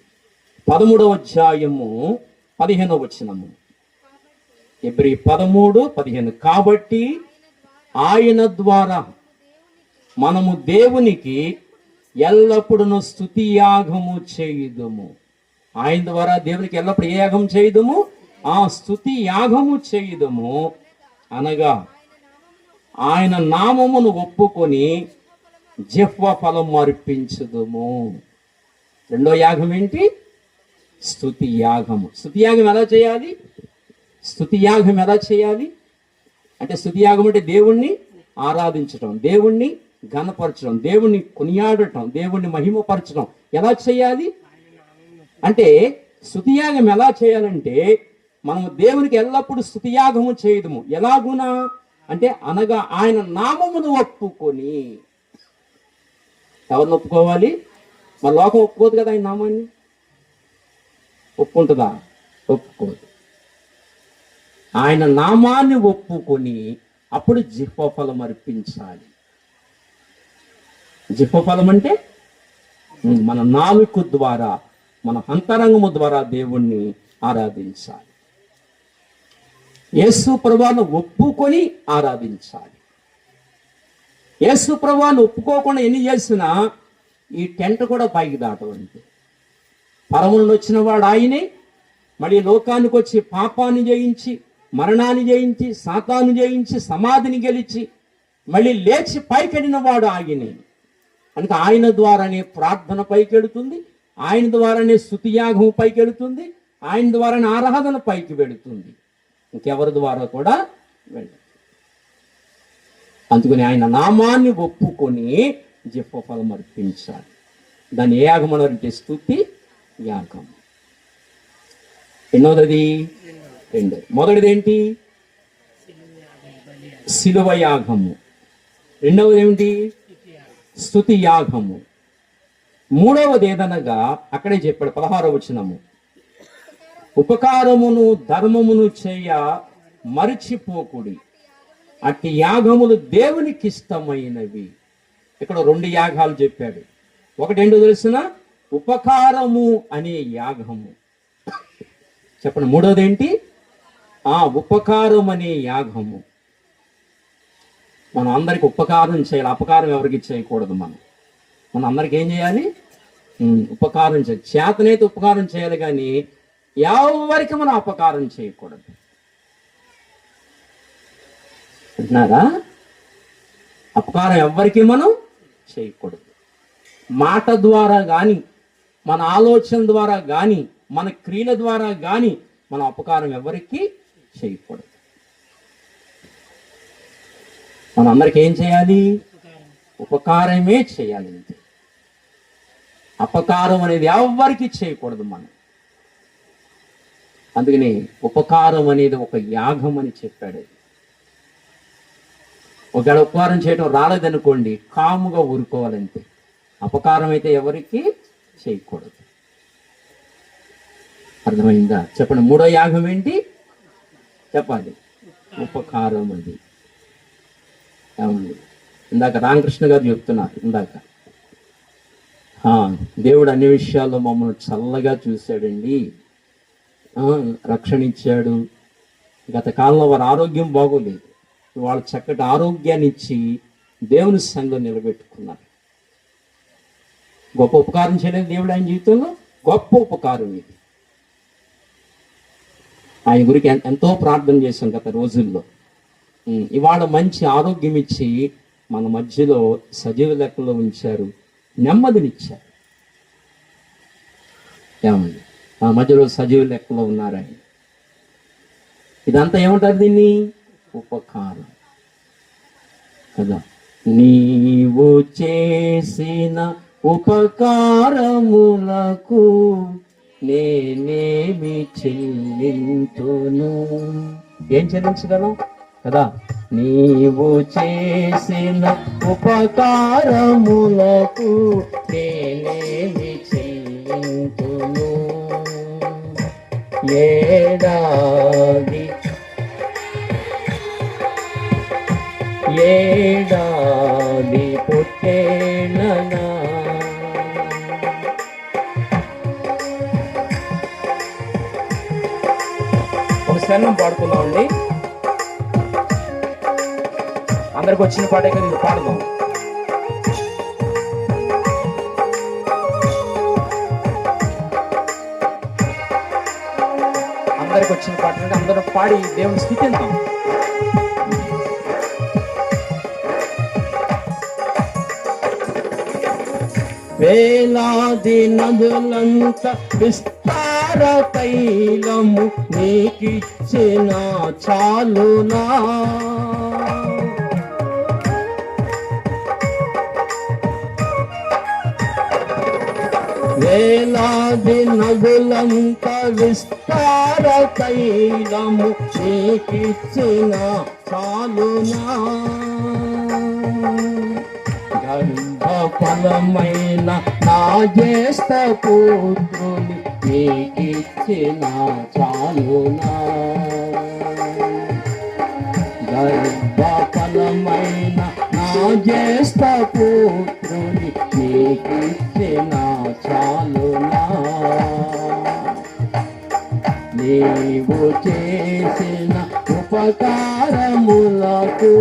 13వ అధ్యాయము 15వ వచనము. హెబ్రీ 13:15. కాబట్టి ఆయన ద్వారా మనము దేవునికి ఎల్లప్పుడూ స్తుతి యాగము చేయుదుము. ఆయన ద్వారా దేవునికి ఎల్లప్పుడు ఏ యాగం చేయుదుము? స్తుతి యాగము చేయుదుము. అనగా ఆయన నామమును ఒప్పుకొని జిహ్వ ఫలం అర్పించుదుము. రెండో యాగం ఏంటి? స్తుతి యాగము. స్తుతి యాగం ఎలా చేయాలి? స్తుతి యాగం ఎలా చేయాలి అంటే, స్తుతి యాగం అంటే దేవుణ్ణి ఆరాధించటం, దేవుణ్ణి ఘనపరచడం, దేవుణ్ణి కొనియాడటం, దేవుణ్ణి మహిమపరచడం. ఎలా చేయాలి అంటే, స్తుతి యాగం ఎలా చేయాలంటే, మనము దేవునికి ఎల్లప్పుడూ స్తుతి యాగము చేయడము. ఎలాగునా అంటే, అనగా ఆయన నామమును ఒప్పుకొని. ఎవరిని ఒప్పుకోవాలి? మన లోకం ఒప్పుకోదు కదా ఆయన నామాన్ని. ఒప్పుకుంటుందా? ఒప్పుకోదు. ఆయన నామాన్ని ఒప్పుకొని అప్పుడు జిహ్వ ఫలం అర్పించాలి. జిహ్వ ఫలం అంటే మన నాలుక ద్వారా, మన అంతరంగము ద్వారా దేవుణ్ణి ఆరాధించాలి. యేసు ప్రభువును ఒప్పుకొని ఆరాధించాలి. యేసు ప్రభువును ఒప్పుకోకుండా ఎన్ని చేసినా ఈ టెంట్ కూడా పైకి దాటవంతే. పరములను వచ్చిన వాడు ఆయనే, మళ్ళీ లోకానికి వచ్చి పాపాన్ని జయించి, మరణాన్ని జయించి, సాతాను జయించి, సమాధిని గెలిచి మళ్ళీ లేచి పైకెళ్ళిన వాడు ఆయనే. కనుక ఆయన ద్వారానే ప్రార్థన పైకెడుతుంది, ఆయన ద్వారానే స్తుతియాగం పైకెడుతుంది, ఆయన ద్వారానే ఆరాధన పైకి వెళుతుంది. ఇంకెవరి ద్వారా కూడా వెళ్ళదు. అందుకని ఆయన నామాన్ని ఒప్పుకొని జిహ్వ ఫలం అర్పించాలి. దాన్ని ఏ యాగం అంటే స్తుతి యాగం. ఎన్నోదది? 2. మొదటిది ఏంటి? సిలువ యాగము. రెండవది ఏమిటి? స్తుతి యాగము. మూడవది ఏదనగా అక్కడే చెప్పాడు 16వ వచనము, ఉపకారమును ధర్మమును చేయ మరిచిపోకుడి, అట్టి యాగములు దేవునికి ఇష్టమైనవి. ఇక్కడ 2 యాగాలు చెప్పాడు. ఒకటి ఏంటో తెలిసిన? ఉపకారము అనే యాగము. చెప్పండి, మూడోది ఏంటి? ఉపకారం అనే యాగము. మనం అందరికి ఉపకారం చేయాలి, అపకారం ఎవరికి చేయకూడదు. మనం అందరికి ఏం చేయాలి? ఉపకారం చేయాలి. చేతనైతే ఉపకారం చేయాలి, కానీ ఎవరికి మనం అపకారం చేయకూడదు. అంటున్నారా? అపకారం ఎవరికి మనం చేయకూడదు. మాట ద్వారా కానీ, మన ఆలోచన ద్వారా కానీ, మన క్రియల ద్వారా కానీ మనం అపకారం ఎవరికి చేయకూడదు. మనం అందరికి ఏం చేయాలి? ఉపకారమే చేయాలి అంతే. అపకారం అనేది ఎవరికి చేయకూడదు మనం. అందుకని ఉపకారం అనేది ఒక యాగం అని చెప్పాడు. ఒకవేళ ఉపకారం చేయడం రాలేదనుకోండి, కాముగా ఊరుకోవాలంతే. అపకారం అయితే ఎవరికి చేయకూడదు. అర్థమైందా? చెప్పండి, మూడో యాగం ఏంటి? చెప్పాలి. ఉపకారం అది. ఇందాక రామకృష్ణ గారు చెప్తున్నారు, ఇందాక దేవుడు అన్ని విషయాల్లో మమ్మల్ని చల్లగా చూశాడండి, రక్షణ ఇచ్చాడు. గత కాలంలో వారి ఆరోగ్యం బాగోలేదు, వాళ్ళు చక్కటి ఆరోగ్యాన్ని ఇచ్చి దేవుని సన్నిధిలో నిలబెట్టుకున్నారు. గొప్ప ఉపకారం చేయలేదు దేవుడు ఆయన జీవితంలో? గొప్ప ఉపకారం ఇది. ఆయన గురికి ఎంతో ప్రార్థన చేశాం గత రోజుల్లో. ఇవాళ మంచి ఆరోగ్యం ఇచ్చి మన మధ్యలో సజీవ లెక్కలో ఉంచారు, నెమ్మదినిచ్చారు. ఏమండి, మన మధ్యలో సజీవ లెక్కలో ఉన్నారు ఆయన. ఇదంతా ఏమంటారు? దీన్ని ఉపకారం కదా. నీవు చేసిన ఉపకారములకు నేనేమి చెల్లింతును. ఏం చెల్లించగలం కదా? నీవు చేసిన ఉపకారములకు నేనేమి చెల్లింతును. ఏడాది పుట్టేళ్ళనా ఒక శరణం పాడుకుందామండి. అందరికి వచ్చిన పాటే కదా, ఇది పాడదాం. అందరికి వచ్చిన పాట అంటే అందరూ పాడి దేవుని స్తుతిద్దాం. వేలాది నదులంత విస్తార తైలము నీకిచ్చిన చాలునా. వేలాది నదులంత విస్తార తైలము నీకిచ్చిన చాలునా. గర్భఫలమైన నా జ్యేష్ఠ పుత్రుని నీకిచ్చిన చాలునా. గర్భఫలమైన నా జ్యేష్ఠ పుత్రుని నీకిచ్చిన చాలునా. నీవు చేసిన ఉపకారములకు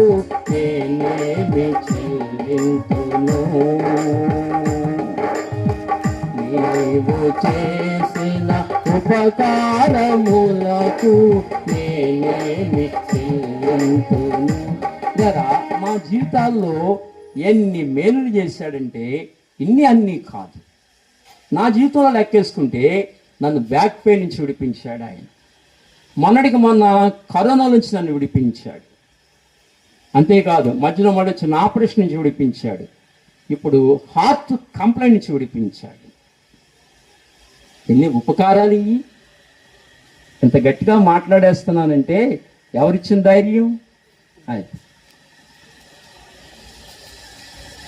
నేనేమి చెల్లింతును. నీవు చేసిన ఉపకారములకు నేనేమి చెల్లింతును. జరా మా జీవితాల్లో ఎన్ని మేలులు చేశాడంటే అన్నీ కాదు. నా జీవితంలో లెక్కేసుకుంటే నన్ను బ్యాక్ పెయిన్ నుంచి విడిపించాడు ఆయన. మొన్నటికి మొన్న కరోనా నుంచి నన్ను విడిపించాడు. అంతేకాదు మధ్యలో వచ్చిన ఆపరేషన్ నుంచి విడిపించాడు. ఇప్పుడు హార్ట్ కంప్లైంట్ నుంచి విడిపించాడు. ఎన్ని ఉపకారాలు ఇవి. ఎంత గట్టిగా మాట్లాడేస్తున్నానంటే ఎవరిచ్చిన ధైర్యం? అది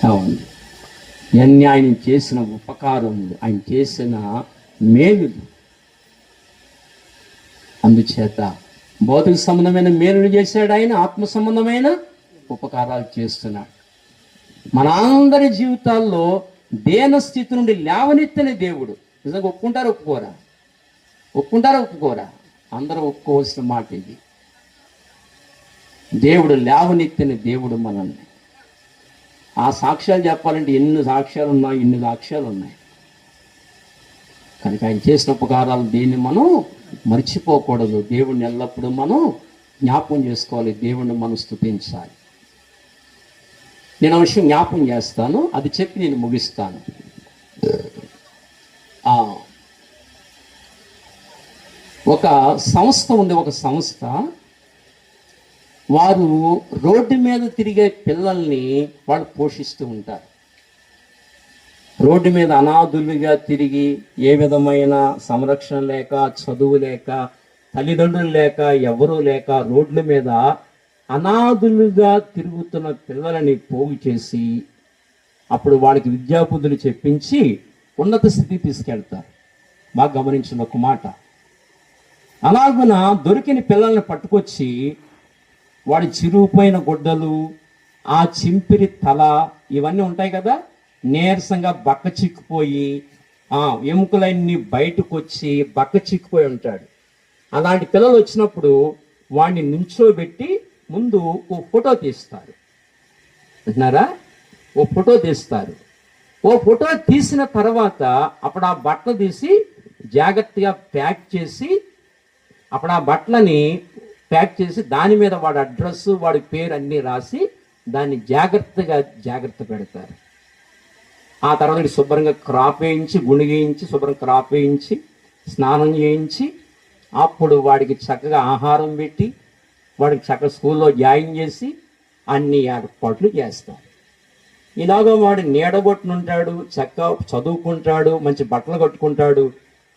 అవును, ఇవన్నీ ఆయన చేసిన ఉపకారములు, ఆయన చేసిన మేలులు. అందుచేత భౌతిక సంబంధమైన మేలులు చేశాడు ఆయన, ఆత్మ సంబంధమైన ఉపకారాలు చేస్తున్నాడు. మనందరి జీవితాల్లో దేన స్థితి నుండి లేవనెత్తని దేవుడు. నిజంగా ఒప్పుకుంటారా ఒప్పుకోరా? ఒప్పుకుంటారా ఒప్పుకోరా? అందరూ ఒప్పుకోవాల్సిన మాట ఇది. దేవుడు లేవనెత్తని దేవుడు మనల్ని. ఆ సాక్ష్యాలు చెప్పాలంటే ఎన్ని సాక్ష్యాలు ఉన్నాయి. కనుక ఆయన చేసిన ఉపకారాలు దేన్ని మనం మర్చిపోకూడదు. దేవుడిని ఎల్లప్పుడూ మనం జ్ఞాపకం చేసుకోవాలి. దేవుణ్ణి మనం స్తుతించాలి. నేను ఆ విషయం జ్ఞాపకం చేస్తాను, అది చెప్పి నేను ముగిస్తాను. ఒక సంస్థ ఉంది. ఒక సంస్థ వారు రోడ్డు మీద తిరిగే పిల్లల్ని వాళ్ళు పోషిస్తూ ఉంటారు. రోడ్డు మీద అనాథులుగా తిరిగి ఏ విధమైన సంరక్షణ లేక, చదువు లేక, తల్లిదండ్రులు లేక, ఎవరూ లేక రోడ్ల మీద అనాథులుగా తిరుగుతున్న పిల్లలని పోగు చేసి అప్పుడు వాడికి విద్యాబుద్ధులు చెప్పించి ఉన్నత స్థితికి తీసుకెళ్తారు. బాగా గమనించిన ఒక మాట. అలాగున దొరికిన పిల్లల్ని పట్టుకొచ్చి వాడి చిరుగుపోయిన గుడ్డలు, ఆ చింపిరి తల, ఇవన్నీ ఉంటాయి కదా, నీరసంగా బక్క చిక్కిపోయి ఎముకలన్నీ బయటకు వచ్చి బక్క చిక్కిపోయి ఉంటాడు. అలాంటి పిల్లలు వచ్చినప్పుడు వాడిని నుంచోబెట్టి ముందు ఓ ఫోటో తీస్తారు. అంటున్నారా? ఓ ఫోటో తీస్తారు. ఓ ఫోటో తీసిన తర్వాత అప్పుడు ఆ బట్టలు తీసి జాగ్రత్తగా ప్యాక్ చేసి, అప్పుడు ఆ బట్టలని ప్యాక్ చేసి దాని మీద వాడి అడ్రస్, వాడి పేరు అన్నీ రాసి దాన్ని జాగ్రత్త పెడతారు. ఆ తర్వాత శుభ్రంగా క్రాప్ వేయించి, గుండు వేయించి, శుభ్రంగా క్రాప్ వేయించి, స్నానం చేయించి, అప్పుడు వాడికి చక్కగా ఆహారం పెట్టి, వాడికి చక్కగా స్కూల్లో జాయిన్ చేసి అన్ని ఏర్పాట్లు చేస్తారు. ఇలాగో వాడు నీడగొట్టునుంటాడు, చక్కగా చదువుకుంటాడు, మంచి బట్టలు కట్టుకుంటాడు,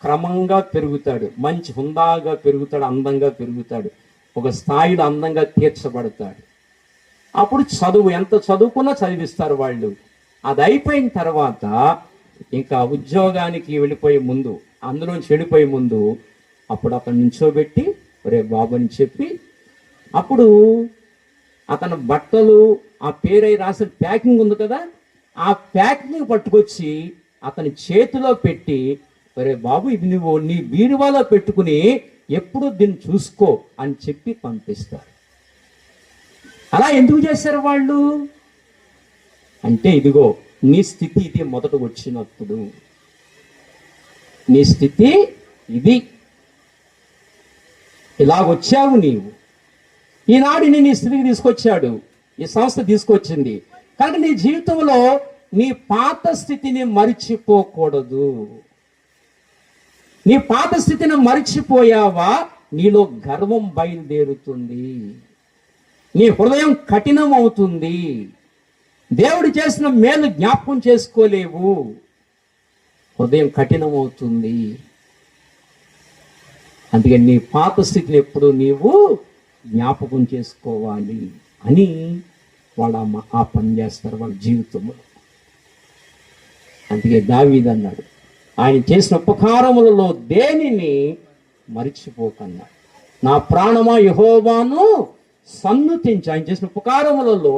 క్రమంగా పెరుగుతాడు, మంచి హుందాగా పెరుగుతాడు, అందంగా పెరుగుతాడు, ఒక స్థాయిలో అందంగా తీర్చబడతాడు. అప్పుడు చదువు ఎంత చదువుకున్నా చదివిస్తారు వాళ్ళు. అది అయిపోయిన తర్వాత ఇంకా ఉద్యోగానికి వెళ్ళిపోయే ముందు, అందులోంచి వెళ్ళిపోయే ముందు అప్పుడు అతను నించోబెట్టి ఒరే బాబు అని చెప్పి, అప్పుడు అతని బట్టలు ఆ పేరై రాసిన ప్యాకింగ్ ఉంది కదా, ఆ ప్యాకింగ్ పట్టుకొచ్చి అతని చేతిలో పెట్టి ఒరే బాబు ఇది నువ్వు నీ బీరువాలో పెట్టుకుని ఎప్పుడు దీన్ని చూసుకో అని చెప్పి పంపిస్తారు. అలా ఎందుకు చేశారు వాళ్ళు అంటే, ఇదిగో నీ స్థితి ఇది మొదట వచ్చినప్పుడు, నీ స్థితి ఇది, ఇలాగొచ్చావు నీవు, ఈనాడు నేను ఈ స్థితికి తీసుకొచ్చాడు, ఈ సంస్థ తీసుకొచ్చింది కానీ నీ జీవితంలో నీ పాత స్థితిని మరిచిపోకూడదు. నీ పాత స్థితిని మరిచిపోయావా నీలో గర్వం బయలుదేరుతుంది, నీ హృదయం కఠినం అవుతుంది, దేవుడు చేసిన మేలు జ్ఞాపకం చేసుకోలేవు, హృదయం కఠినం అవుతుంది. అందుకని నీ పాత స్థితిని ఎప్పుడు నీవు జ్ఞాపకం చేసుకోవాలి అని వాళ్ళు ఆ పని చేస్తారు వాళ్ళ జీవితంలో. అందుకే దావీదు అన్నాడు, ఆయన చేసిన ఉపకారములలో దేనిని మరిచిపోకన్నాడు. నా ప్రాణమా యెహోవాను సన్నుతించు, ఆయన చేసిన ఉపకారములలో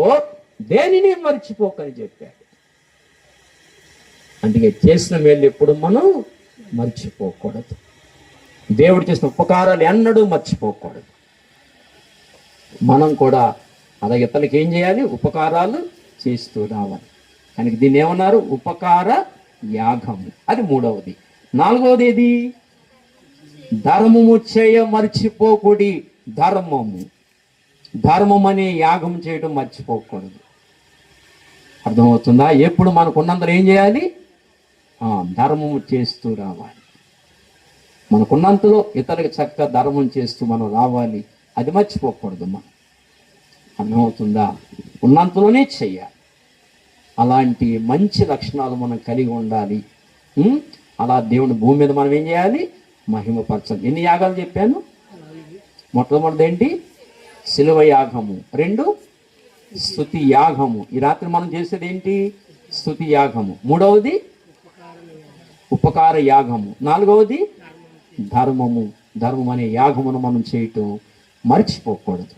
దేనిని మరిచిపోకని చెప్పాడు. అందుకే చేసిన మేలు ఎప్పుడు మనం మర్చిపోకూడదు, దేవుడు చేసిన ఉపకారాలు ఎన్నడూ మర్చిపోకూడదు. మనం కూడా అలాగే ఇతరులకి ఏం చేయాలి, ఉపకారాలు చేస్తూ రావాలి. కనుక దీన్ని ఏమన్నారు, ఉపకార యాగము. అది మూడవది. నాలుగవది ఏది, ధర్మము చేయ మర్చిపోకూడి. ధర్మం అనే యాగం చేయడం మర్చిపోకూడదు. అర్థమవుతుందా? ఎప్పుడు మనకున్నంతలో ఏం చేయాలి, ధర్మము చేస్తూ రావాలి. మనకున్నంతలో ఇతరులకు చక్కగా ధర్మం చేస్తూ మనం రావాలి, అది మర్చిపోకూడదు మనం. అర్థమవుతుందా? ఉన్నంతలోనే చెయ్యాలి. అలాంటి మంచి లక్షణాలు మనం కలిగి ఉండాలి. అలా దేవుని భూమి మీద మనం ఏం చేయాలి, మహిమపరచాలి. ఎన్ని యాగాలు చెప్పాను? మొట్టమొదటిది ఏంటి, శిలువ యాగము. 2 స్తుతి యాగము. ఈ రాత్రి మనం చేసేది ఏంటి, స్తుతి యాగము. 3వది ఉపకార యాగము. 4వది ధర్మం అనే యాగమును మనం చేయటం మర్చిపోకూడదు.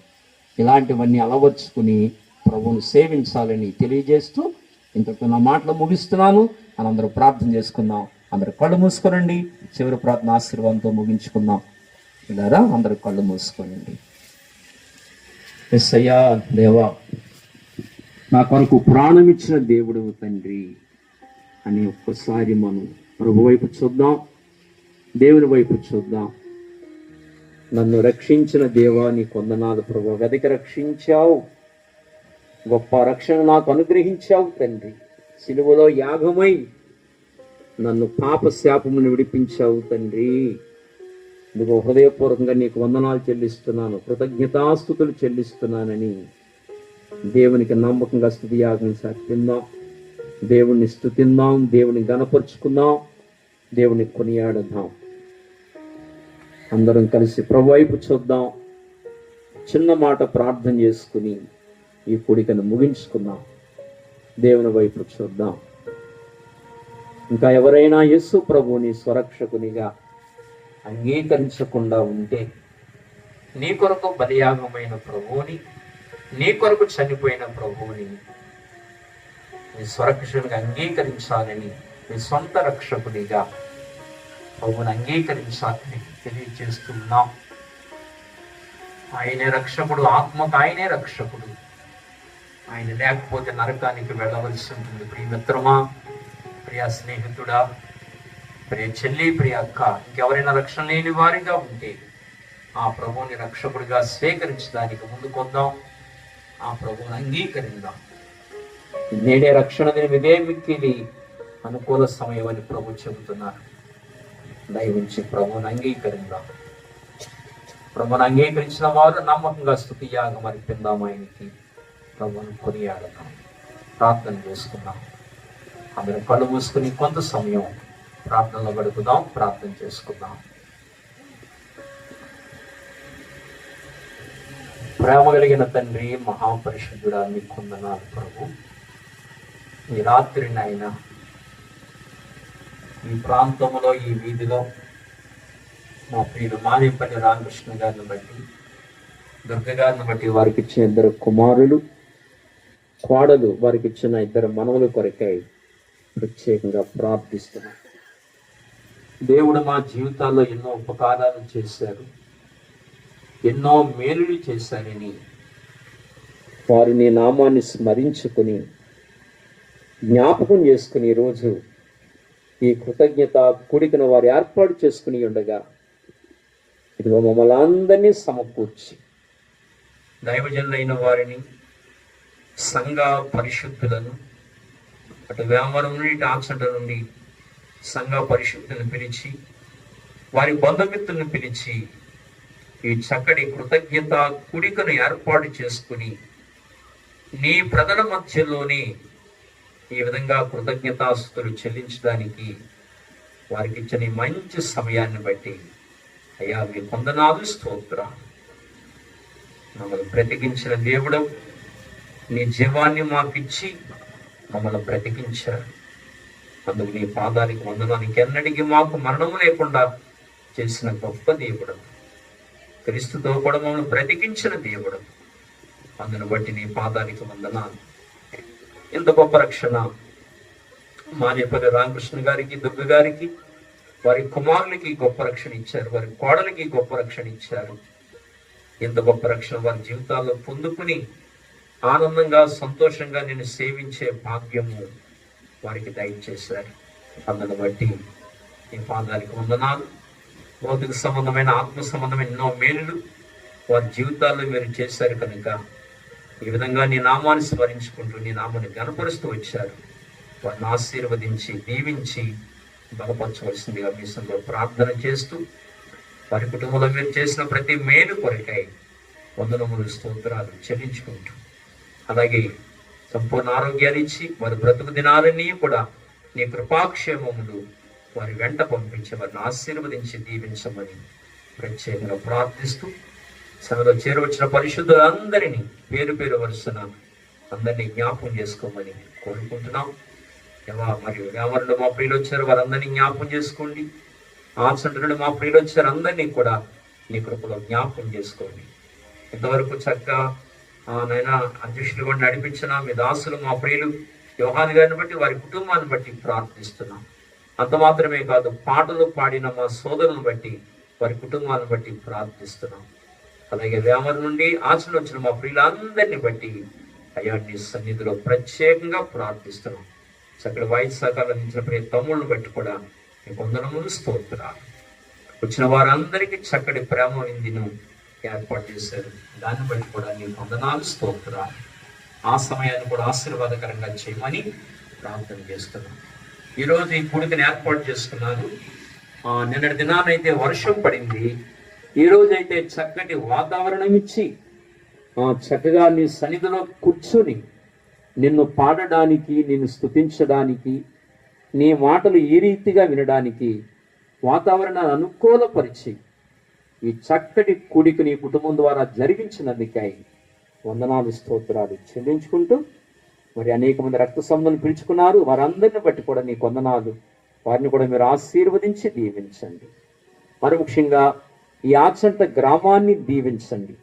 ఇలాంటివన్నీ అలవర్చుకుని ప్రభువును సేవించాలని తెలియజేస్తూ ఇంతకు నా మాటలు ముగిస్తున్నాను. అని అందరూ ప్రార్థన చేసుకుందాం. అందరూ కళ్ళు మూసుకోనండి. చివరి ప్రార్థన ఆశీర్వాదంతో ముగించుకుందాం. ఇలారా అందరూ కళ్ళు మూసుకోనండి. యేసయ్యా, దేవా, నా కొరకు ప్రాణం ఇచ్చిన దేవుడు తండ్రి అని ఒక్కసారి మనం ప్రభు వైపు చూద్దాం, దేవుని వైపు చూద్దాం. నన్ను రక్షించిన దేవా నీ కొందనాలు ప్రభు. వెదకి రక్షించావు, గొప్ప రక్షణ నాకు అనుగ్రహించావు తండ్రి. సిలువలో యాగమై నన్ను పాప శాపమును విడిపించావు తండ్రి. ఇదిగో హృదయపూర్వకంగా నీకు వందనాలు చెల్లిస్తున్నాను, కృతజ్ఞతాస్తుతులు చెల్లిస్తున్నానని దేవునికి నమ్మకంగా స్తుతి యాగం సాగిద్దాం. దేవుణ్ణి స్తుతిద్దాం, దేవుని గణపరుచుకుందాం, దేవుని కొనియాడదాం. అందరం కలిసి ప్రభు వైపు చూద్దాం. చిన్న మాట ప్రార్థన చేసుకుని ఈ కూడికను ముగించుకుందాం. దేవుని వైపు చూద్దాం. ఇంకా ఎవరైనా యేసు ప్రభువుని స్వరక్షకునిగా అంగీకరించకుండా ఉంటే, నీ కొరకు బలియాగమైన ప్రభువుని, నీ కొరకు చనిపోయిన ప్రభువుని నీ స్వరక్షకునిగా అంగీకరించాలని, నీ సొంత రక్షకునిగా ప్రభువుని అంగీకరించాలని తెలియజేస్తున్నాం. ఆయనే రక్షకుడు, ఆత్మకు ఆయనే రక్షకుడు. ఆయన లేకపోతే నరకానికి వెళ్ళవలసి ఉంటుంది. ప్రియ మిత్రమా, ప్రియ స్నేహితుడా, ప్రియ చెల్లి, ప్రియ అక్క, ఇంకెవరైనా రక్షణ లేని వారిగా ఉంటే ఆ ప్రభువుని రక్షకుడిగా స్వీకరించడానికి ముందుకొద్దాం. ఆ ప్రభువుని అంగీకరిద్దాం. నేడే రక్షణ దినం, ఇదే మిక్కిలి అనుకూల సమయం అని ప్రభు చెబుతున్నారు. దయవుంచి ప్రభువుని అంగీకరిద్దాం. ప్రభువుని అంగీకరించిన వారు నమ్మకంగా స్తుతి యాగం అర్పిద్దాం. ఆయనకి ప్రభువుని కొనియాడదాం. ప్రార్థన చేసుకుందాం. అందరం కళ్ళు మూసుకుని కొంత సమయం ప్రార్థనలో గడుపుదాం, ప్రార్థన చేసుకుందాం. ప్రేమ కలిగిన తండ్రి, మహాపరిశుద్ధుడా, మీకు వందనాలు ప్రభు. ఈ రాత్రి నాయన ఈ ప్రాంతంలో, ఈ వీధిలో మా ప్రియుడు మానేపల్లి రామకృష్ణ గారిని బట్టి, దుర్గ గారిని బట్టి, వారికి ఇచ్చిన 2 కుమారులు, కోడలు, వారికి ఇచ్చిన 2 మనవల కొరకై ప్రత్యేకంగా ప్రార్థిస్తున్నాను. దేవుడు మా జీవితాల్లో ఎన్నో ఉపకారాలు చేశారు, ఎన్నో మేలులు చేశారని వారు నీ నామాన్ని స్మరించుకుని జ్ఞాపకం చేసుకుని ఈరోజు ఈ కృతజ్ఞత కూడికను వారు ఏర్పాటు చేసుకుని ఉండగా ఇదిగో మమ్మల్ని అందరినీ సమకూర్చి దైవజనులైన వారిని, సంఘ పరిశుద్ధులను, అటు వేమవరం నుండి, ఇటు ఆచంట నుండి సంఘ పరిశుద్ధులను పిలిచి, వారి బంధుమిత్రులను పిలిచి ఈ చక్కటి కృతజ్ఞత కూడికను ఏర్పాటు చేసుకుని నీ ప్రజల మధ్యలోనే ఈ విధంగా కృతజ్ఞతాస్తుతులు చెల్లించడానికి వారికి ఇచ్చిన మంచి సమయాన్ని బట్టి అయ్యా మీ వందనాలు, స్తోత్రాలు. మమ్మల్ని బ్రతికించిన దేవుడు, నీ జీవాన్ని మాకిచ్చి మమ్మల్ని బ్రతికించారు. అందుకు నీ పాదానికి వందనానికి ఎన్నటికీ మాకు మరణము లేకుండా చేసిన గొప్ప దేవుడు, క్రీస్తుతో కూడా మమ్మల్ని బ్రతికించిన దేవుడు. అందును బట్టి నీ పాదానికి వందనాలు. ఇంత గొప్ప రక్షణ మానేపల్లి రామకృష్ణ గారికి, దుర్గ గారికి, వారి కుమారులకి గొప్ప రక్షణ ఇచ్చారు, వారి కోడలికి గొప్ప రక్షణ ఇచ్చారు. ఇంత గొప్ప రక్షణ వారి జీవితాల్లో పొందుకుని ఆనందంగా, సంతోషంగా నేను సేవించే భాగ్యము వారికి దయచేశారు. అందును బట్టి ఈ పాదానికి వందనాలు. భౌతిక సంబంధమైన, ఆత్మ సంబంధమైన ఎన్నో మేలులు వారి జీవితాల్లో మీరు చేశారు కనుక ఈ విధంగా నీ నామాన్ని స్మరించుకుంటూ నీ నామాన్ని గణపరుస్తూ వచ్చారు. వారిని ఆశీర్వదించి, దీవించి బలపరచవలసిందిగా మీ సంలో ప్రార్థన చేస్తూ, వారి కుటుంబంలో మీరు చేసిన ప్రతి మేలు కొరకై వందనములు, స్తోత్రాలు చెల్లించుకుంటూ, అలాగే సంపూర్ణ ఆరోగ్యాలు ఇచ్చి వారి బ్రతుకు దినాలన్నీ కూడా నీ కృపాక్షేమములు వారి వెంట పంపించి వారిని ఆశీర్వదించి దీవించమని ప్రత్యేకంగా ప్రార్థిస్తూ, సభలో చేరవచ్చిన పరిశుద్ధులందరినీ పేరు పేరు వరుసన అందరినీ జ్ఞాపకం చేసుకోమని కోరుకుంటున్నాం. మరియు ఎవరిలో మా ప్రియులు వచ్చారు వారందరినీ జ్ఞాపకం చేసుకోండి. ఆచంటుడు మా ప్రియులు వచ్చారు, అందరినీ కూడా నీ కృపలో జ్ఞాపకం చేసుకోండి. ఇంతవరకు చక్కగా నైనా అధ్యక్షులు కూడా నడిపించిన మీ దాసులు, మా ప్రియులు యోహాన్ గారిని బట్టి, వారి కుటుంబాన్ని బట్టి ప్రార్థిస్తున్నాం. అంత మాత్రమే కాదు, పాటలు పాడిన మా సోదరులను బట్టి, వారి కుటుంబాలను బట్టి ప్రార్థిస్తున్నాం. అలాగే వేమవరం నుండి ఆచరణ వచ్చిన మా ప్రియులందరినీ బట్టి అయ్యా నీ సన్నిధిలో ప్రత్యేకంగా ప్రార్థిస్తున్నాం. చక్కటి వాయిస్ సహకారం అందించిన ప్రియ తమ్ముళ్ళను బట్టి కూడా నీకు వందనములు, స్తోత్రాలు. వచ్చిన వారందరికీ చక్కటి ప్రేమ విందును ఏర్పాటు చేశారు, దాన్ని బట్టి కూడా నీకు వందనాలు, స్తోత్రాలు. ఆ సమయాన్ని కూడా ఆశీర్వాదకరంగా చేయమని ప్రార్థన చేస్తున్నాం. ఈరోజు ఈ కూడికని ఏర్పాటు చేసుకున్నారు. నిన్నటి దినానైతే వర్షం పడింది, ఈ రోజైతే చక్కటి వాతావరణం ఇచ్చి చక్కగా నీ సన్నిధిలో కూర్చుని నిన్ను పాడడానికి, నిన్ను స్తుతించడానికి, నీ మాటలు ఈ రీతిగా వినడానికి వాతావరణాన్ని అనుకూలపరిచి ఈ చక్కటి కూడిక నీ కుటుంబం ద్వారా జరిగించినందుకై వందనాలు, స్తోత్రాలు చెల్లించుకుంటూ, మరి అనేక మంది రక్త సంబంధాలు పిలుచుకున్నారు, వారందరిని బట్టి కూడా నీ వందనాలు. వారిని కూడా మీరు ఆశీర్వదించి దీవించండి. మరి ముఖ్యంగా ఈ ఆచంట గ్రామాన్ని దీవించండి.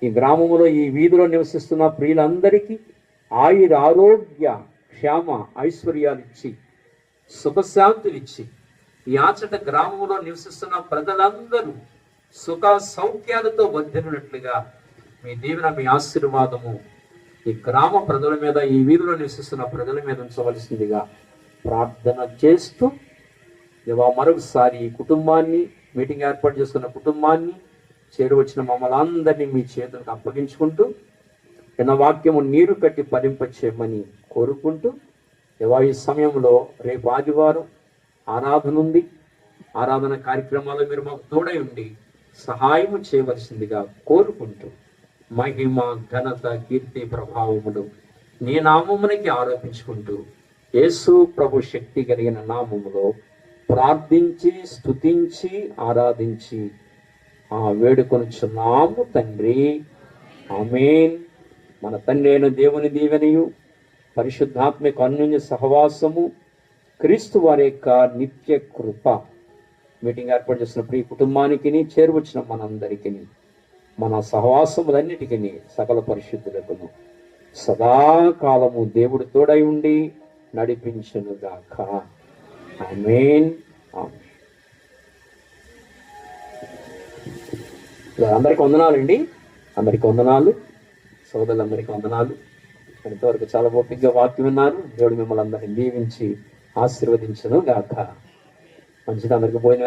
ఈ గ్రామంలో, ఈ వీధిలో నివసిస్తున్న ప్రియులందరికీ ఆయుర ఆరోగ్య క్షేమ ఐశ్వర్యాలు ఇచ్చి, సుఖశాంతులు ఇచ్చి, ఈ ఆచంట గ్రామంలో నివసిస్తున్న ప్రజలందరూ సుఖ సౌఖ్యాలతో వర్ధిల్లినట్లుగా మీ దీవెన, మీ ఆశీర్వాదము ఈ గ్రామ ప్రజల మీద, ఈ వీధిలో నివసిస్తున్న ప్రజల మీద ఉంచవలసిందిగా ప్రార్థన చేస్తూ, మరొకసారి ఈ కుటుంబాన్ని, మీటింగ్ ఏర్పాటు చేసుకున్న కుటుంబాన్ని, చేరువచ్చిన మమ్మల్ని అందరినీ మీ చేతులకు అప్పగించుకుంటూ, నా వాక్యము నీరు కట్టి ఫలింపచేయమని కోరుకుంటూ, ఈ సమయంలో రేపు ఆదివారం ఆరాధన ఉంది. ఆరాధన కార్యక్రమాల్లో మీరు మాకు తోడై ఉండి సహాయము చేయవలసిందిగా కోరుకుంటూ, మహిమ, ఘనత, కీర్తి, ప్రభావములు నీ నామమునికి ఆరోపించుకుంటూ యేసు ప్రభు శక్తి కలిగిన నామములో ప్రార్థించి స్తుతించి ఆరాధించి వేడుకొనుచున్నాము తండ్రి. ఆమేన్. మన తండ్రి అయిన దేవుని దీవెనయు పరిశుద్ధాత్మిక అన్యోన్య సహవాసము క్రీస్తు వారి యొక్క నిత్య కృప మీటింగ్ ఏర్పాటు చేసిన ప్రియ కుటుంబానికి చేరువచ్చిన మనందరికీ మన సహవాసములన్నిటికీ సకల పరిశుద్ధులకును సదాకాలము దేవుడు తోడై ఉండి నడిపించునుగాక. ఆమేన్. అందరికి వందనాలండి. అందరికి వందనాలు. సోదరులందరికీ వందనాలు. ఇంతవరకు చాలా ఓపికగా వాక్యం విన్నారు. దేవుడు మిమ్మల్ని అందరినీ దీవించి ఆశీర్వదించును గాక. మంచిది. అందరికి భోజనం